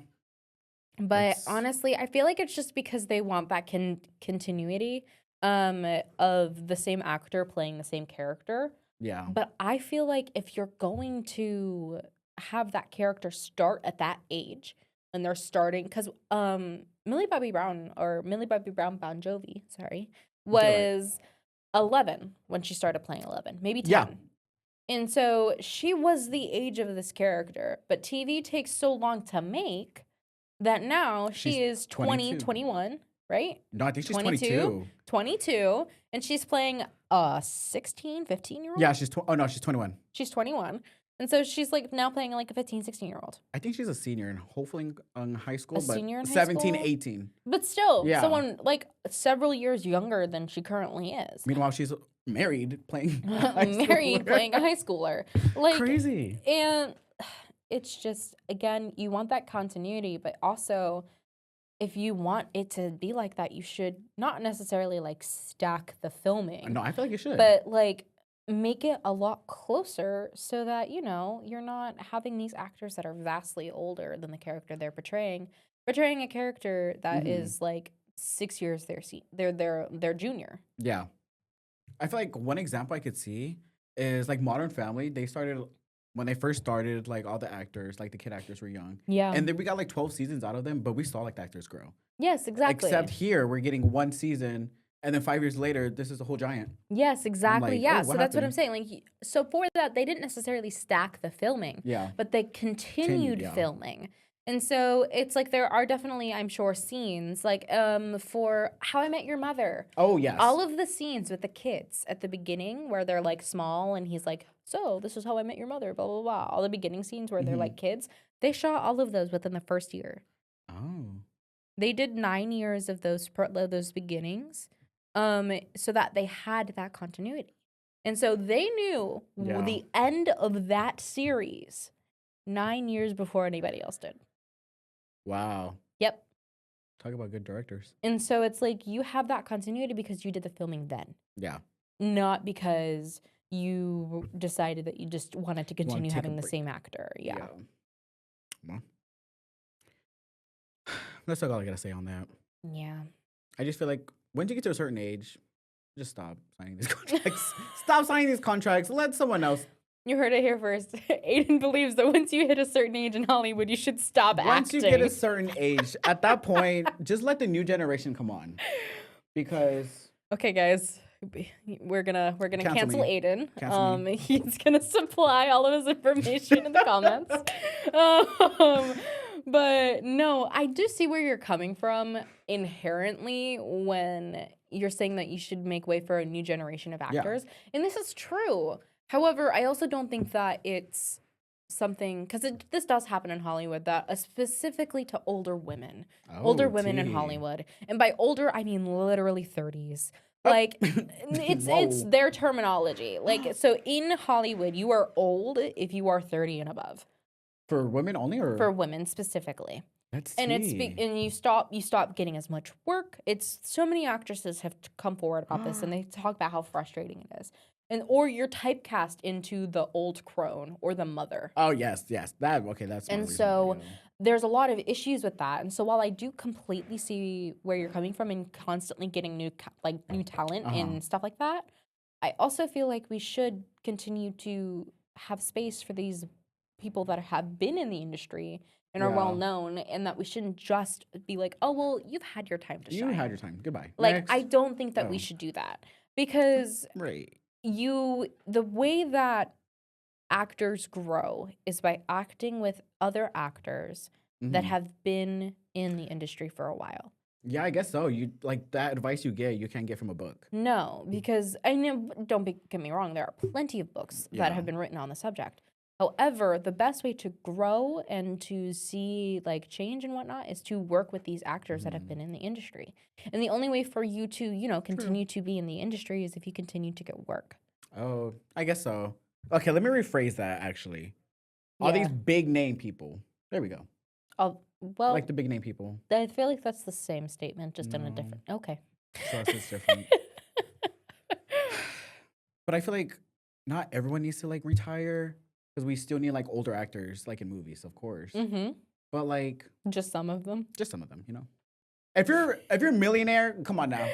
But honestly, I feel like it's just because they want that continuity of the same actor playing the same character. Yeah. But I feel like if you're going to have that character start at that age, and they're starting because Millie Bobby Brown Bon Jovi, was 11 when she started playing 11, maybe 10. Yeah. And so she was the age of this character, but TV takes so long to make that now she is 20, 21, right? No, I think she's 22. 22, and she's playing a 16, 15-year-old? Yeah, she's 21. She's 21. And so she's like now playing like a 15, 16-year-old. I think she's a senior and hopefully in high school. Senior in high 17, school? 18. But still, Yeah. someone like several years younger than she currently is. Meanwhile, she's married playing playing a high schooler. Like crazy. And it's just, again, you want that continuity, but also if you want it to be like that, you should not necessarily like stack the filming. No, I feel like you should. But like make it a lot closer so that, you know, you're not having these actors that are vastly older than the character they're portraying a character that is like 6 years their junior. Yeah. I feel like one example I could see is like Modern Family. When they first started, like all the actors, like the kid actors were young. Yeah. And then we got like 12 seasons out of them, but we saw like the actors grow. Yes, exactly. Except here, we're getting one season, and then 5 years later, this is a whole giant. Yes, exactly. Like, yeah, oh, so what that's what I'm happened? saying. Like, so for that, they didn't necessarily stack the filming. Yeah. But they continued filming. And so it's like there are definitely, I'm sure, scenes like for How I Met Your Mother. Oh, yes. All of the scenes with the kids at the beginning where they're like small and he's like, so this is how I met your mother, blah, blah, blah. All the beginning scenes where they're like kids, they shot all of those within the first year. Oh. They did 9 years of those beginnings so that they had that continuity. And so they knew the end of that series 9 years before anybody else did. Wow. Yep. Talk about good directors. And so it's like you have that continuity because you did the filming then. Yeah. Not because you decided that you just wanted to continue having the same actor. Yeah. Well, that's all I gotta say on that. Yeah. I just feel like once you get to a certain age, just stop signing these contracts. Stop signing these contracts. Let someone else. You heard it here first. Aiden believes that once you hit a certain age in Hollywood, you should stop acting. Once you get a certain age, at that point, just let the new generation come on. Because okay, guys, we're gonna cancel Aiden. Cancel me. He's gonna supply all of his information in the comments. But no, I do see where you're coming from inherently when you're saying that you should make way for a new generation of actors, and this is true. However, I also don't think that it's something, because this does happen in Hollywood, that specifically to older women. Older women in Hollywood. And by older, I mean literally 30s. Like, it's their terminology. Like, so in Hollywood, you are old if you are 30 and above. For women only, or for women specifically? Let's and see. And you stop getting as much work. It's so many actresses have come forward about this, and they talk about how frustrating it is. Or you're typecast into the old crone or the mother. Oh, yes. That's and so there's a lot of issues with that. And so while I do completely see where you're coming from and constantly getting new talent and stuff like that, I also feel like we should continue to have space for these people that have been in the industry and are well known, and that we shouldn't just be like, oh, well, you've had your time to shine. You had your time. Goodbye. Like, next. I don't think that we should do that, because the way that actors grow is by acting with other actors that have been in the industry for a while. Yeah, I guess so. You like that advice you can't get from a book. No, because I know, get me wrong, there are plenty of books that have been written on the subject. However, the best way to grow and to see like change and whatnot is to work with these actors that have been in the industry. And the only way for you to, you know, continue to be in the industry is if you continue to get work. Oh, I guess so. Okay, let me rephrase that actually. All these big name people. There we go. Well, like the big name people. I feel like that's the same statement, just in a different. Okay. So it's different. But I feel like not everyone needs to like retire, because we still need like older actors, like in movies, of course. But like just some of them. Just some of them, you know. If you're a millionaire, come on now.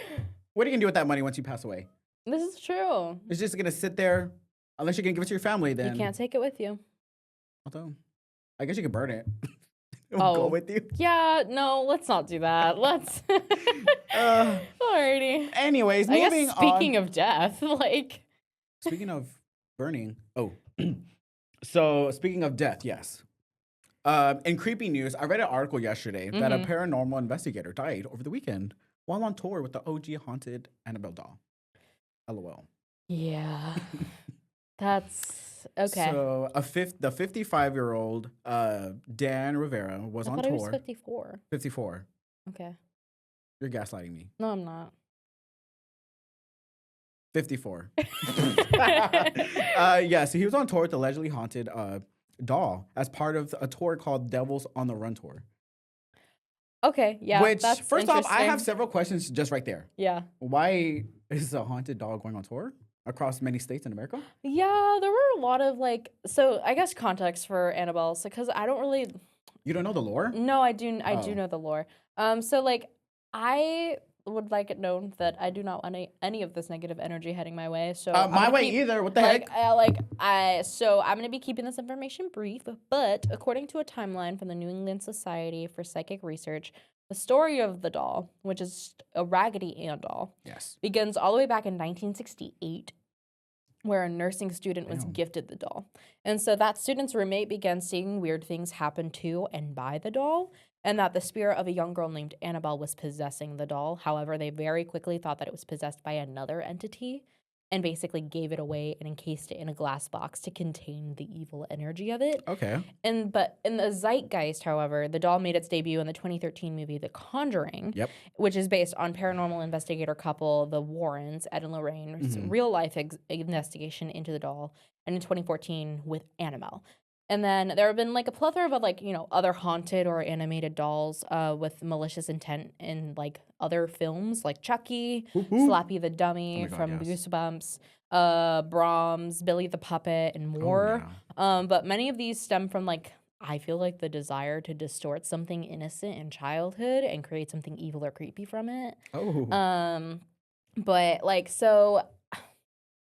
What are you gonna do with that money once you pass away? This is true. It's just gonna sit there, unless you're gonna give it to your family. Then you can't take it with you. Although, I guess you could burn it. Go with you. Yeah, no, let's not do that. Let's. Alrighty. Anyways, moving on. Speaking of death, like. Speaking of burning. Oh, So speaking of death, yes. In creepy news, I read an article yesterday that a paranormal investigator died over the weekend while on tour with the OG haunted Annabelle doll. LOL. Yeah. That's okay. So the 55-year-old Dan Rivera was on I thought tour. he was 54. 54. Okay. You're gaslighting me. No, I'm not. 54. Yeah, so he was on tour with the allegedly haunted doll as part of a tour called Devils on the Run tour. Okay, yeah. Which, that's first off, I have several questions just right there. Yeah. Why is a haunted doll going on tour across many states in America? Yeah, there were a lot of so I guess context for Annabelle, because I don't really. You don't know the lore? No, I do know the lore. So I would like it known that I do not want any of this negative energy heading my way. So my way either. What the heck? So I'm gonna be keeping this information brief. But according to a timeline from the New England Society for Psychic Research, the story of the doll, which is a Raggedy Ann doll, yes, begins all the way back in 1968. Where a nursing student was gifted the doll. And so that student's roommate began seeing weird things happen to and by the doll, and that the spirit of a young girl named Annabelle was possessing the doll. However, they very quickly thought that it was possessed by another entity and basically gave it away and encased it in a glass box to contain the evil energy of it. Okay. But in the zeitgeist, however, the doll made its debut in the 2013 movie The Conjuring, which is based on paranormal investigator couple the Warrens, Ed and Lorraine's real-life investigation into the doll, and in 2014 with Annabelle. And then there have been a plethora of other haunted or animated dolls with malicious intent in other films like Chucky, Slappy the Dummy from Goosebumps, Brahms, Billy the Puppet, and more. Oh, yeah. But many of these stem from I feel like the desire to distort something innocent in childhood and create something evil or creepy from it. Oh. But so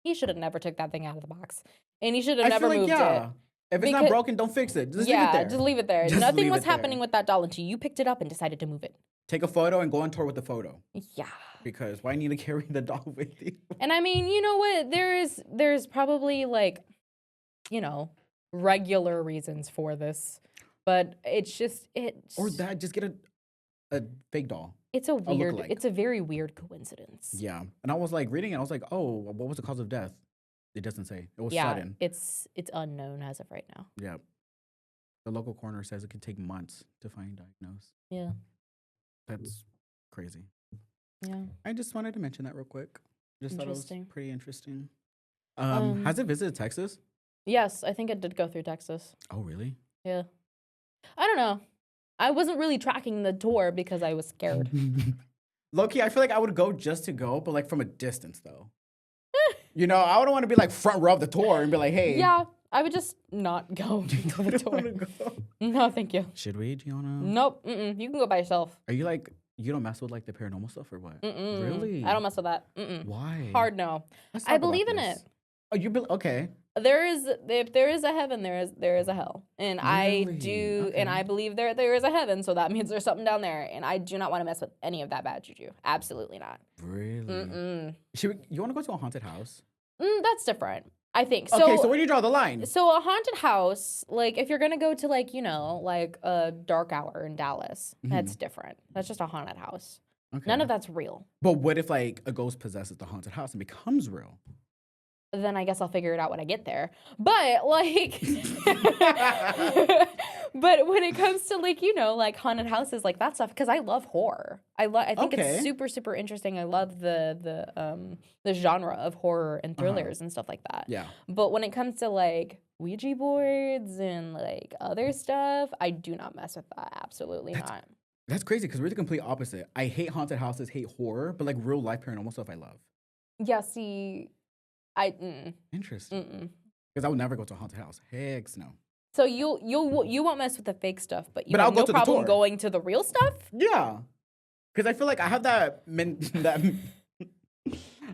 he should have never took that thing out of the box, and he should have never moved it. If it's not broken, don't fix it. Just leave it there. Just leave it there. Nothing was happening with that doll until you picked it up and decided to move it. Take a photo and go on tour with the photo. Yeah. Because why need to carry the doll with you? And I mean, you know what? There's probably regular reasons for this, but it's or that just get a fake doll. It's a very weird coincidence. Yeah. And I was reading it, I was like, oh, what was the cause of death? It doesn't say. It was sudden. It's unknown as of right now. Yeah. The local coroner says it could take months to find diagnose. Yeah. That's crazy. Yeah. I just wanted to mention that real quick. Just thought it was pretty interesting. Has it visited Texas? Yes, I think it did go through Texas. Oh, really? Yeah. I don't know. I wasn't really tracking the tour because I was scared. Low-key, I feel like I would go just to go, but from a distance, though. I wouldn't want to be front row of the tour and be like, hey. Yeah, I would just not go to the tour. Go? No, thank you. Should we, Gianna? Nope. You can go by yourself. Are you you don't mess with the paranormal stuff or what? Really? I don't mess with that. Why? Hard no. I believe in it. Oh, okay. If there is a heaven, there is a hell, and really? I do, okay. And I believe there is a heaven, so that means there's something down there, and I do not want to mess with any of that bad juju. Absolutely not. Really? You want to go to a haunted house? That's different. I think. Okay, so where do you draw the line? So a haunted house, if you're gonna go to a dark hour in Dallas, that's different. That's just a haunted house. Okay. None of that's real. But what if a ghost possesses the haunted house and becomes real? Then I guess I'll figure it out when I get there. But but when it comes to haunted houses, that stuff, because I love horror. I think it's super, super interesting. I love the genre of horror and thrillers and stuff like that. Yeah. But when it comes to Ouija boards and other stuff, I do not mess with that. Absolutely not. That's crazy because we're the complete opposite. I hate haunted houses, hate horror, but real life paranormal stuff I love. Yeah, see, Interesting. Because I would never go to a haunted house. Heck no. So you won't mess with the fake stuff, but you have no problem going to the real stuff? Yeah. Because I feel like I have that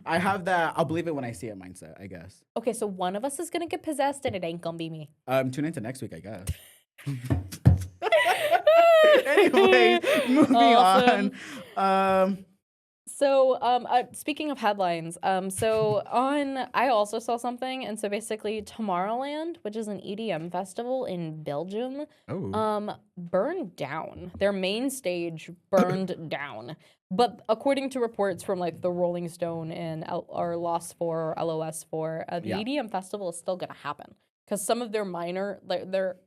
I have that I'll believe it when I see it mindset, I guess. Okay, so one of us is gonna get possessed and it ain't gonna be me. Tune into next week, I guess. Anyway, moving on. So, speaking of headlines, I also saw something, and so basically, Tomorrowland, which is an EDM festival in Belgium, burned down. Their main stage burned down. But according to reports from like the Rolling Stone and or LOS4, LOS4, the EDM festival is still gonna happen because some of their minor, their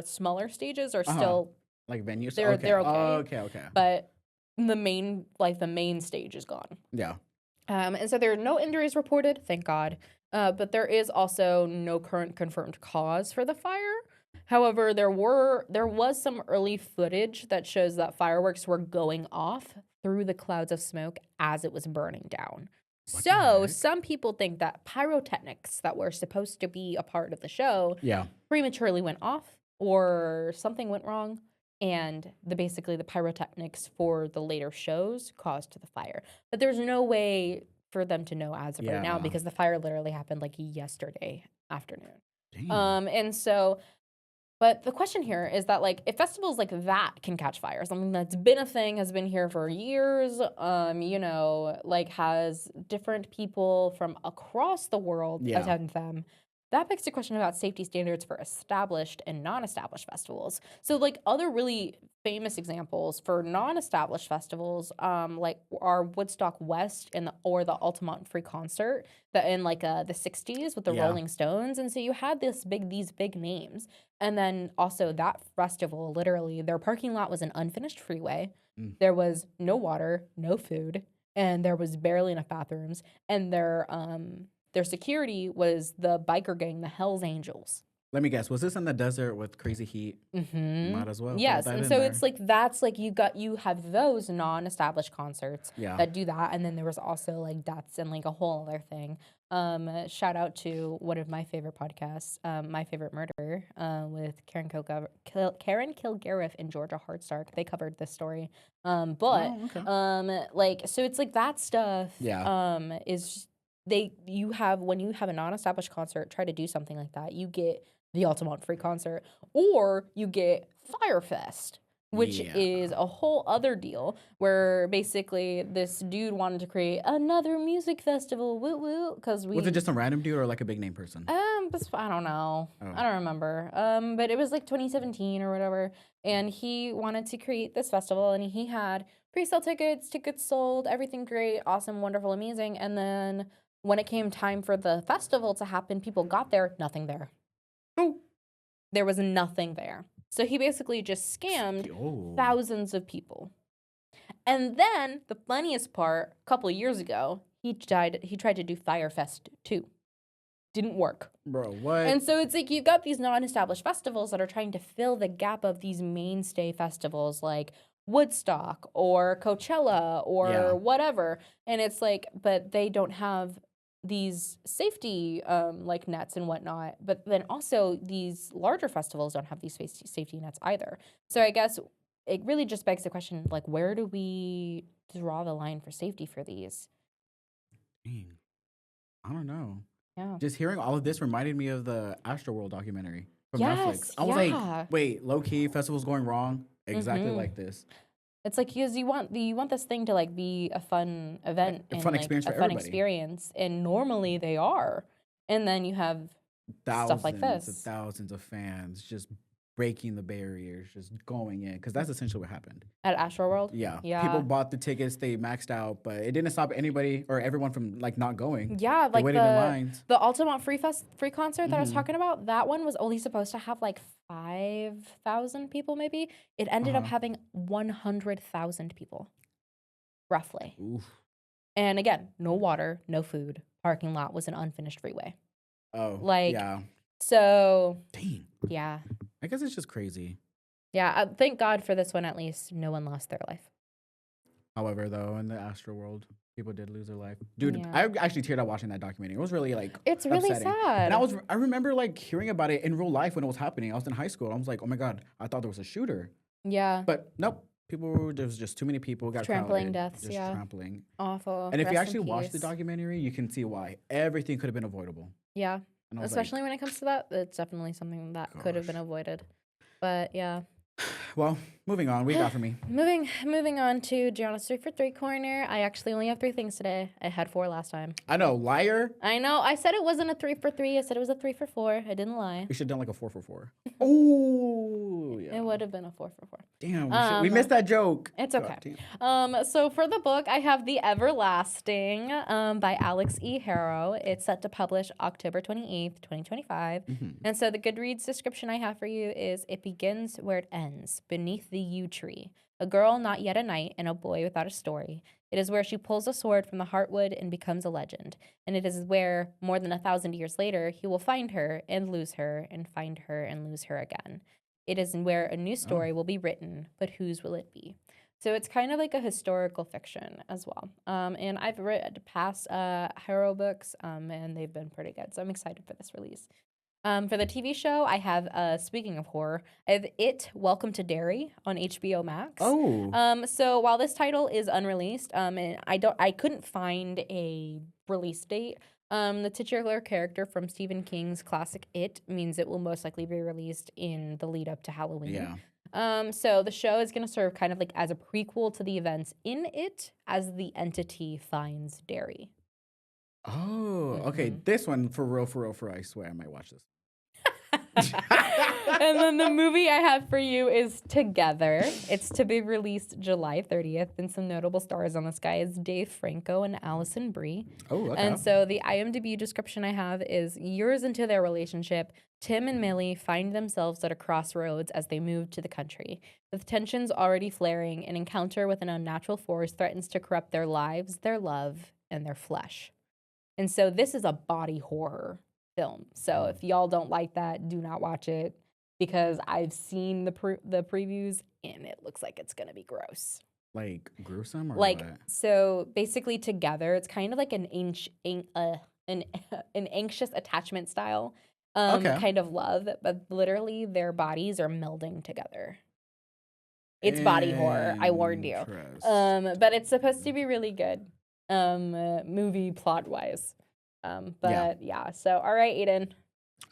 smaller stages are still like venues. They're okay. Okay. But the main stage is gone. Yeah. And so there are no injuries reported, thank God. But there is also no current confirmed cause for the fire. However, there was some early footage that shows that fireworks were going off through the clouds of smoke as it was burning down. So some people think that pyrotechnics that were supposed to be a part of the show prematurely went off or something went wrong. And basically the pyrotechnics for the later shows caused the fire. But there's no way for them to know as of right now because the fire literally happened like yesterday afternoon. And so, but the question here is that like if festivals like that can catch fire, something that's been a thing, has been here for years, like has different people from across the world attend them. That begs the question about safety standards for established and non-established festivals. So, like, other really famous examples for non-established festivals, like are Woodstock West or the Altamont Free Concert that in like the 60s with the Rolling Stones. And so you had these big names. And then also that festival, literally, their parking lot was an unfinished freeway. There was no water, no food, and there was barely enough bathrooms. And their security was the biker gang, the Hells Angels. Let me guess. Was this in the desert with crazy heat? Might as well. Yes, and so it's like that's like you have those non-established concerts that do that, and then there was also like deaths and like a whole other thing. Shout out to one of my favorite podcasts, My Favorite Murder, with Karen Kilgariff and Georgia Hardstark. They covered this story, so it's like that stuff. Is when you have a non-established concert try to do something like that, you get the Altamont Free Concert, or you get Firefest, which is a whole other deal where basically this dude wanted to create another music festival, woo woo, because was it just a random dude or like a big name person? I don't know. I don't remember. But it was like 2017 or whatever, and he wanted to create this festival, and he had pre-sale tickets sold, everything great, awesome, wonderful, amazing, and then when it came time for the festival to happen, people got there, nothing there. There was nothing there. So he basically just scammed thousands of people. And then the funniest part, a couple of years ago, he tried to do Firefest 2. Didn't work. Bro, what? And so it's like you've got these non-established festivals that are trying to fill the gap of these mainstay festivals like Woodstock or Coachella or whatever. And it's like, but they don't have these safety like nets and whatnot, but then also these larger festivals don't have these safety nets either. So I guess it really just begs the question, like, where do we draw the line for safety for these? Dang. I don't know. Yeah. Just hearing all of this reminded me of the Astroworld documentary from Netflix. I was like, wait, low key, festivals going wrong exactly like this. It's like because you want this thing to like be a fun event, a fun experience for everybody. Experience, and normally they are, and then you have stuff like this. Thousands of fans just breaking the barriers, just going in, because that's essentially what happened at Astroworld. Yeah, people bought the tickets, they maxed out, but it didn't stop anybody or everyone from like not going. Yeah, like the Altamont Free Concert that I was talking about. That one was only supposed to have like 5,000 people, maybe. It ended up having 100,000 people, roughly. Oof. And again, no water, no food. Parking lot was an unfinished freeway. Oh, like so. Dang. Yeah. I guess it's just crazy. Yeah, thank God for this one. At least no one lost their life. However, though, in the Astroworld, people did lose their life. Dude, I actually teared up watching that documentary. It was really like it's really upsetting. sad. And I remember like hearing about it in real life when it was happening. I was in high school. I was like, oh my God, I thought there was a shooter. Yeah. But nope. There was just too many people got trampling deaths. Just trampling. Awful. And if you actually watch the documentary, you can see why everything could have been avoidable. Yeah. Especially when it comes to that, it's definitely something that could have been avoided. But yeah. Well, moving on. What you got for me? Moving on to Gianna's 3 for 3 corner. I actually only have 3 things today. I had 4 last time. I know, liar. I know. I said it wasn't a 3 for 3. I said it was a 3 for 4. I didn't lie. We should have done like a 4 for 4. Oh, yeah. It would have been a 4 for 4. Damn, we missed that joke. It's okay. So for the book, I have The Everlasting by Alex E. Harrow. It's set to publish October 28th, 2025. And so the Goodreads description I have for you is, it begins where it ends, beneath the yew tree. A girl not yet a knight and a boy without a story. It is where she pulls a sword from the heartwood and becomes a legend. And it is where, more than 1,000 years later, he will find her and lose her and find her and lose her again. It is where a new story will be written, but whose will it be? So it's kind of like a historical fiction as well. And I've read past Harrow books, and they've been pretty good. So I'm excited for this release. For the TV show, I have, speaking of horror, I have It, Welcome to Derry on HBO Max. Oh. So while this title is unreleased, and I couldn't find a release date, the titular character from Stephen King's classic It means it will most likely be released in the lead up to Halloween. Yeah. So the show is going to serve kind of like as a prequel to the events in It as the entity finds Derry. Oh, okay. This one, for real, I swear I might watch this. And then the movie I have for you is Together. It's to be released July 30th, and some notable stars on this guy is Dave Franco and Allison Brie. Oh, okay. And so the IMDb description I have is, years into their relationship, Tim and Millie find themselves at a crossroads as they move to the country. With tensions already flaring, an encounter with an unnatural force threatens to corrupt their lives, their love, and their flesh. And so this is a body horror film. So if y'all don't like that, do not watch it, because I've seen the previews and it looks like it's gonna be gross. Like gruesome or like what? So basically, Together, it's kind of like an anxious attachment style kind of love, but literally their bodies are melding together. It's body horror, I warned you. But it's supposed to be really good. Movie plot wise. So all right, Aiden.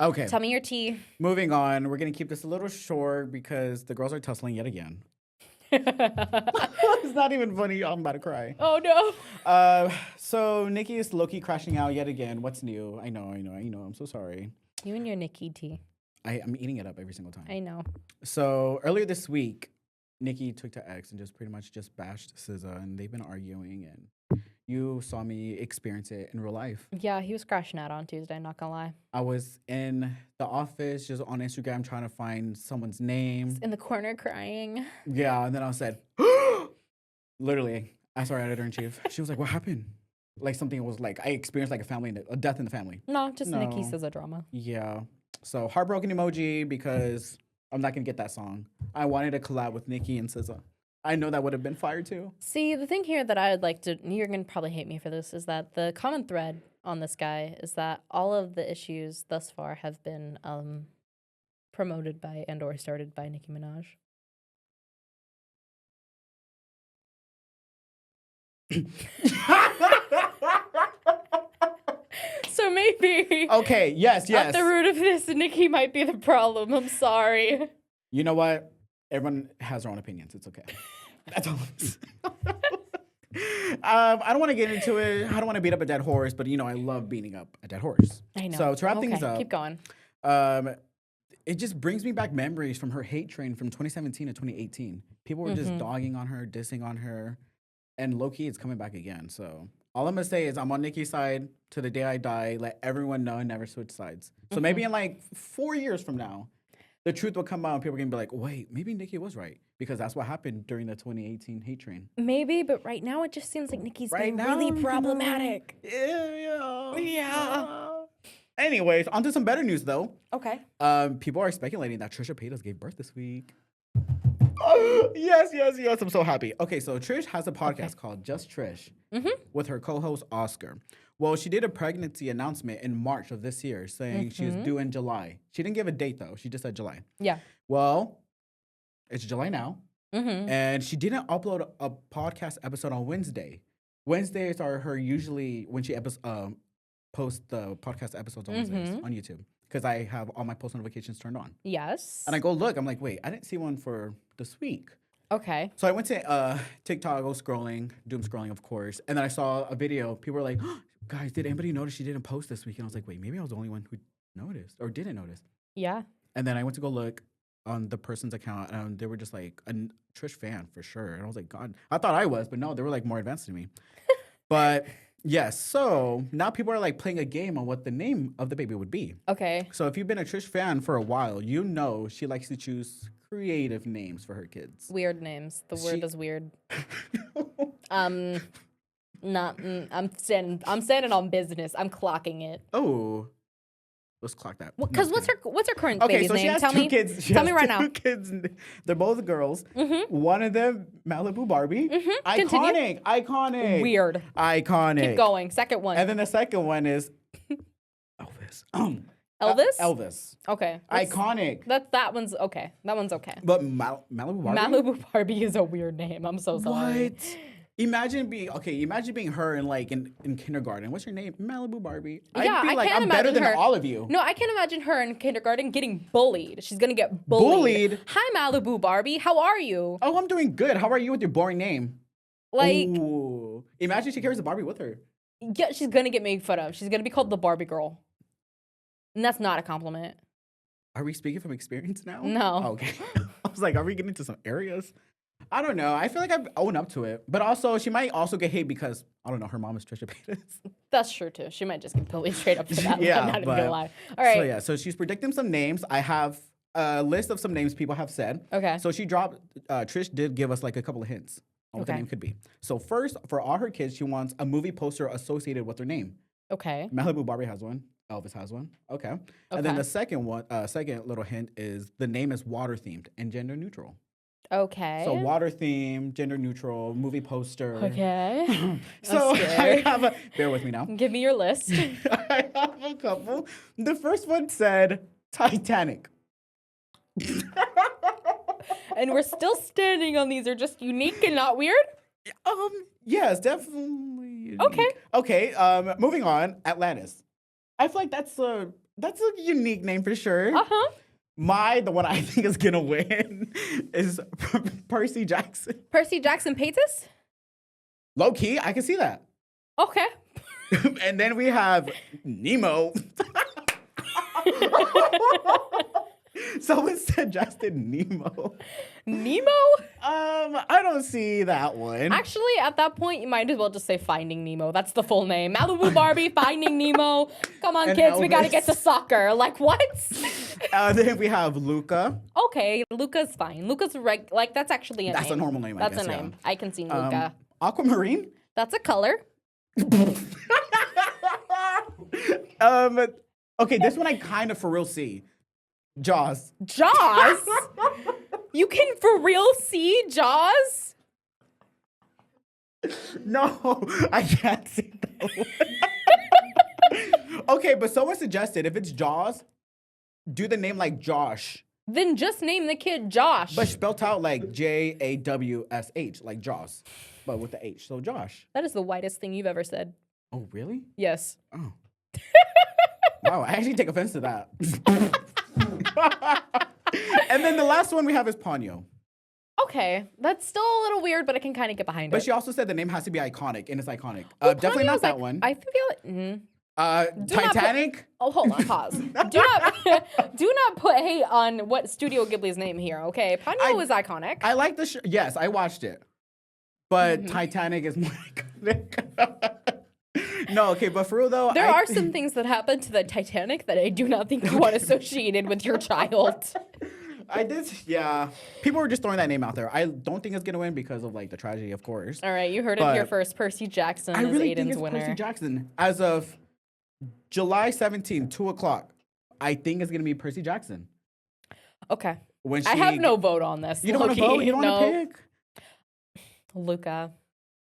Okay. Tell me your tea. Moving on. We're gonna keep this a little short because the girls are tussling yet again. It's not even funny. I'm about to cry. Oh no. So Nikki is low-key crashing out yet again. What's new? I know. I'm so sorry. You and your Nikki tea. I'm eating it up every single time. I know. So earlier this week, Nikki took to X and just pretty much just bashed SZA, and they've been arguing, and you saw me experience it in real life. Yeah, he was crashing out on Tuesday, not gonna lie. I was in the office, just on Instagram, trying to find someone's name. In the corner crying. Yeah, and then I said, literally, I saw our editor-in-chief. She was like, what happened? Like something was like, I experienced like a death in the family. No, just Nikki SZA drama. Yeah. So heartbroken emoji, because I'm not gonna get that song. I wanted to collab with Nikki and SZA. I know that would have been fire too. See, the thing here that I would like to, you're going to probably hate me for this, is that the common thread on this guy is that all of the issues thus far have been promoted by and or started by Nicki Minaj. So maybe. Okay, yes. At the root of this, Nicki might be the problem. I'm sorry. You know what? Everyone has their own opinions. It's okay. That's all. I don't want to get into it. I don't want to beat up a dead horse, but I love beating up a dead horse. I know. So to wrap things up, keep going. It just brings me back memories from her hate train from 2017 to 2018. People were just dogging on her, dissing on her, and low key, it's coming back again. So all I'm gonna say is I'm on Nicki's side to the day I die. Let everyone know and never switch sides. So maybe in like 4 years from now, the truth will come out and people are going to be like, wait, maybe Nikki was right. Because that's what happened during the 2018 hate train. Maybe, but right now it just seems like Nikki's being really problematic. Yeah. Anyways, on to some better news, though. Okay. People are speculating that Trisha Paytas gave birth this week. Yes. I'm so happy. Okay, so Trish has a podcast called Just Trish with her co-host Oscar. Well, she did a pregnancy announcement in March of this year saying she was due in July. She didn't give a date, though. She just said July. Yeah. Well, it's July now. And she didn't upload a podcast episode on Wednesday. Wednesdays are her usually when she posts the podcast episodes on Wednesdays on YouTube. because I have all my post notifications turned on. Yes. And I go look. I'm like, wait, I didn't see one for this week. Okay. So I went to TikTok, I go scrolling, doom scrolling, of course. And then I saw a video. People were like, oh, guys, did anybody notice she didn't post this week? And I was like, wait, maybe I was the only one who noticed or didn't notice. Yeah. And then I went to go look on the person's account, and they were just like a Trish fan for sure. And I was like, God, I thought I was, but no, they were like more advanced than me. But yes, so now people are like playing a game on what the name of the baby would be. Okay. So if you've been a Trish fan for a while, you know she likes to choose creative names for her kids. Weird names. The word is weird. I'm standing on business. I'm clocking it. Oh. Let's clock that. Because what's her current okay, baby's so name? She has Tell two me. kids. Tell me right now. Two kids. They're both girls. Mm-hmm. One of them, Malibu Barbie. Mm-hmm. Iconic. Iconic. Weird. Iconic. Keep going. Second one. And then the second one is Elvis. Elvis? Elvis. Okay. Iconic. That one's okay. That one's okay. But Malibu Barbie? Malibu Barbie is a weird name. I'm so sorry. What? Imagine being her in kindergarten. What's your name? Malibu Barbie. Yeah, I'd be I like, can't I'm better imagine than her. all of you. No, I can't imagine her in kindergarten getting bullied. She's gonna get bullied. Hi, Malibu Barbie. How are you? Oh, I'm doing good. How are you with your boring name? Like, ooh. Imagine she carries the Barbie with her. Yeah, she's gonna get made fun of. She's gonna be called the Barbie girl. And that's not a compliment. Are we speaking from experience now? No. Okay. I was like, are we getting into some areas? I don't know. I feel like I own up to it. But also, she might also get hate because, I don't know, her mom is Trisha Paytas. That's true, too. She might just get bullied straight up for that. Yeah, I'm not even gonna lie. All right. So, yeah. So, she's predicting some names. I have a list of some names people have said. Okay. So, Trish did give us like a couple of hints on what the name could be. So, first, for all her kids, she wants a movie poster associated with their name. Okay. Malibu Barbie has one. Elvis has one. Okay. And then the second little hint is the name is water themed and gender neutral. Okay. So water themed, gender neutral, movie poster. Okay. So I have bear with me now. Give me your list. I have a couple. The first one said Titanic. And we're still standing on these are just unique and not weird? Yes, definitely unique. Okay, moving on, Atlantis. I feel like that's a unique name for sure. Uh-huh. The one I think is gonna win is Percy Jackson. Percy Jackson Paytas? Low key, I can see that. Okay. And then we have Nemo. Someone suggested Nemo. Nemo? I don't see that one. Actually, at that point, you might as well just say Finding Nemo. That's the full name. Malibu Barbie, Finding Nemo. Come on, and kids, Elvis. we gotta get to soccer. Like, what? Then we have Luca. Okay, Luca's fine. Luca's that's actually a name. That's a normal name, I guess, That's a name. I can see Luca. Aquamarine. That's a color. Okay, this one I kind of for real see. Jaws. Jaws? You can for real see Jaws? No, I can't see that one. Okay, but someone suggested if it's Jaws, do the name like Josh. Then just name the kid Josh. But spelled out like Jawsh, like Jaws, but with the H. So Josh. That is the whitest thing you've ever said. Oh, really? Yes. Oh. Wow, I actually take offense to that. And then the last one we have is Ponyo. Okay, that's still a little weird, but I can kind of get behind it. But she also said the name has to be iconic, and it's iconic. Well, Definitely not Ponyo's that one. I feel Titanic? hold on, pause. Do not put hate on what Studio Ghibli's name here, okay? Ponyo is iconic. I like the show. Yes, I watched it. But Titanic is more iconic. No, okay, but for real though, there are some things that happened to the Titanic that I do not think you want associated with your child. I did, yeah. People were just throwing that name out there. I don't think it's gonna win because of like the tragedy, of course. All right, you heard it here first. Percy Jackson is really Aiden's think it's winner. Percy Jackson. As of July 17, 2:00, I think it's gonna be Percy Jackson. Okay. I have no vote on this. You don't want to vote? You don't want to pick? Luca.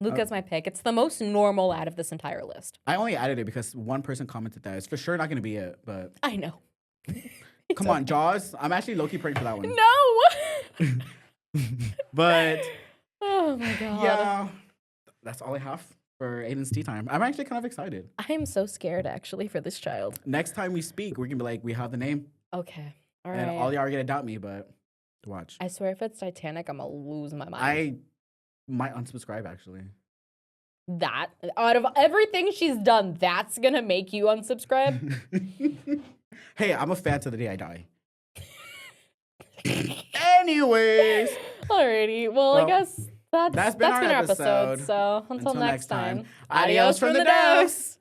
Luca's my pick. It's the most normal out of this entire list. I only added it because one person commented that. It's for sure not gonna be it, but I know. Come on, Jaws. I'm actually low-key praying for that one. No. But oh my god. yeah, that's all I have. for Aiden's tea time. I'm actually kind of excited. I am so scared, actually, for this child. Next time we speak, we're going to be like, we have the name. Okay. All right. And all y'all are going to doubt me, but watch. I swear if it's Titanic, I'm going to lose my mind. I might unsubscribe, actually. That, out of everything she's done, that's going to make you unsubscribe? Hey, I'm a fan till the day I die. Anyways. Alrighty. Well, I guess that's been our episode. So until next time. Adios from the dose.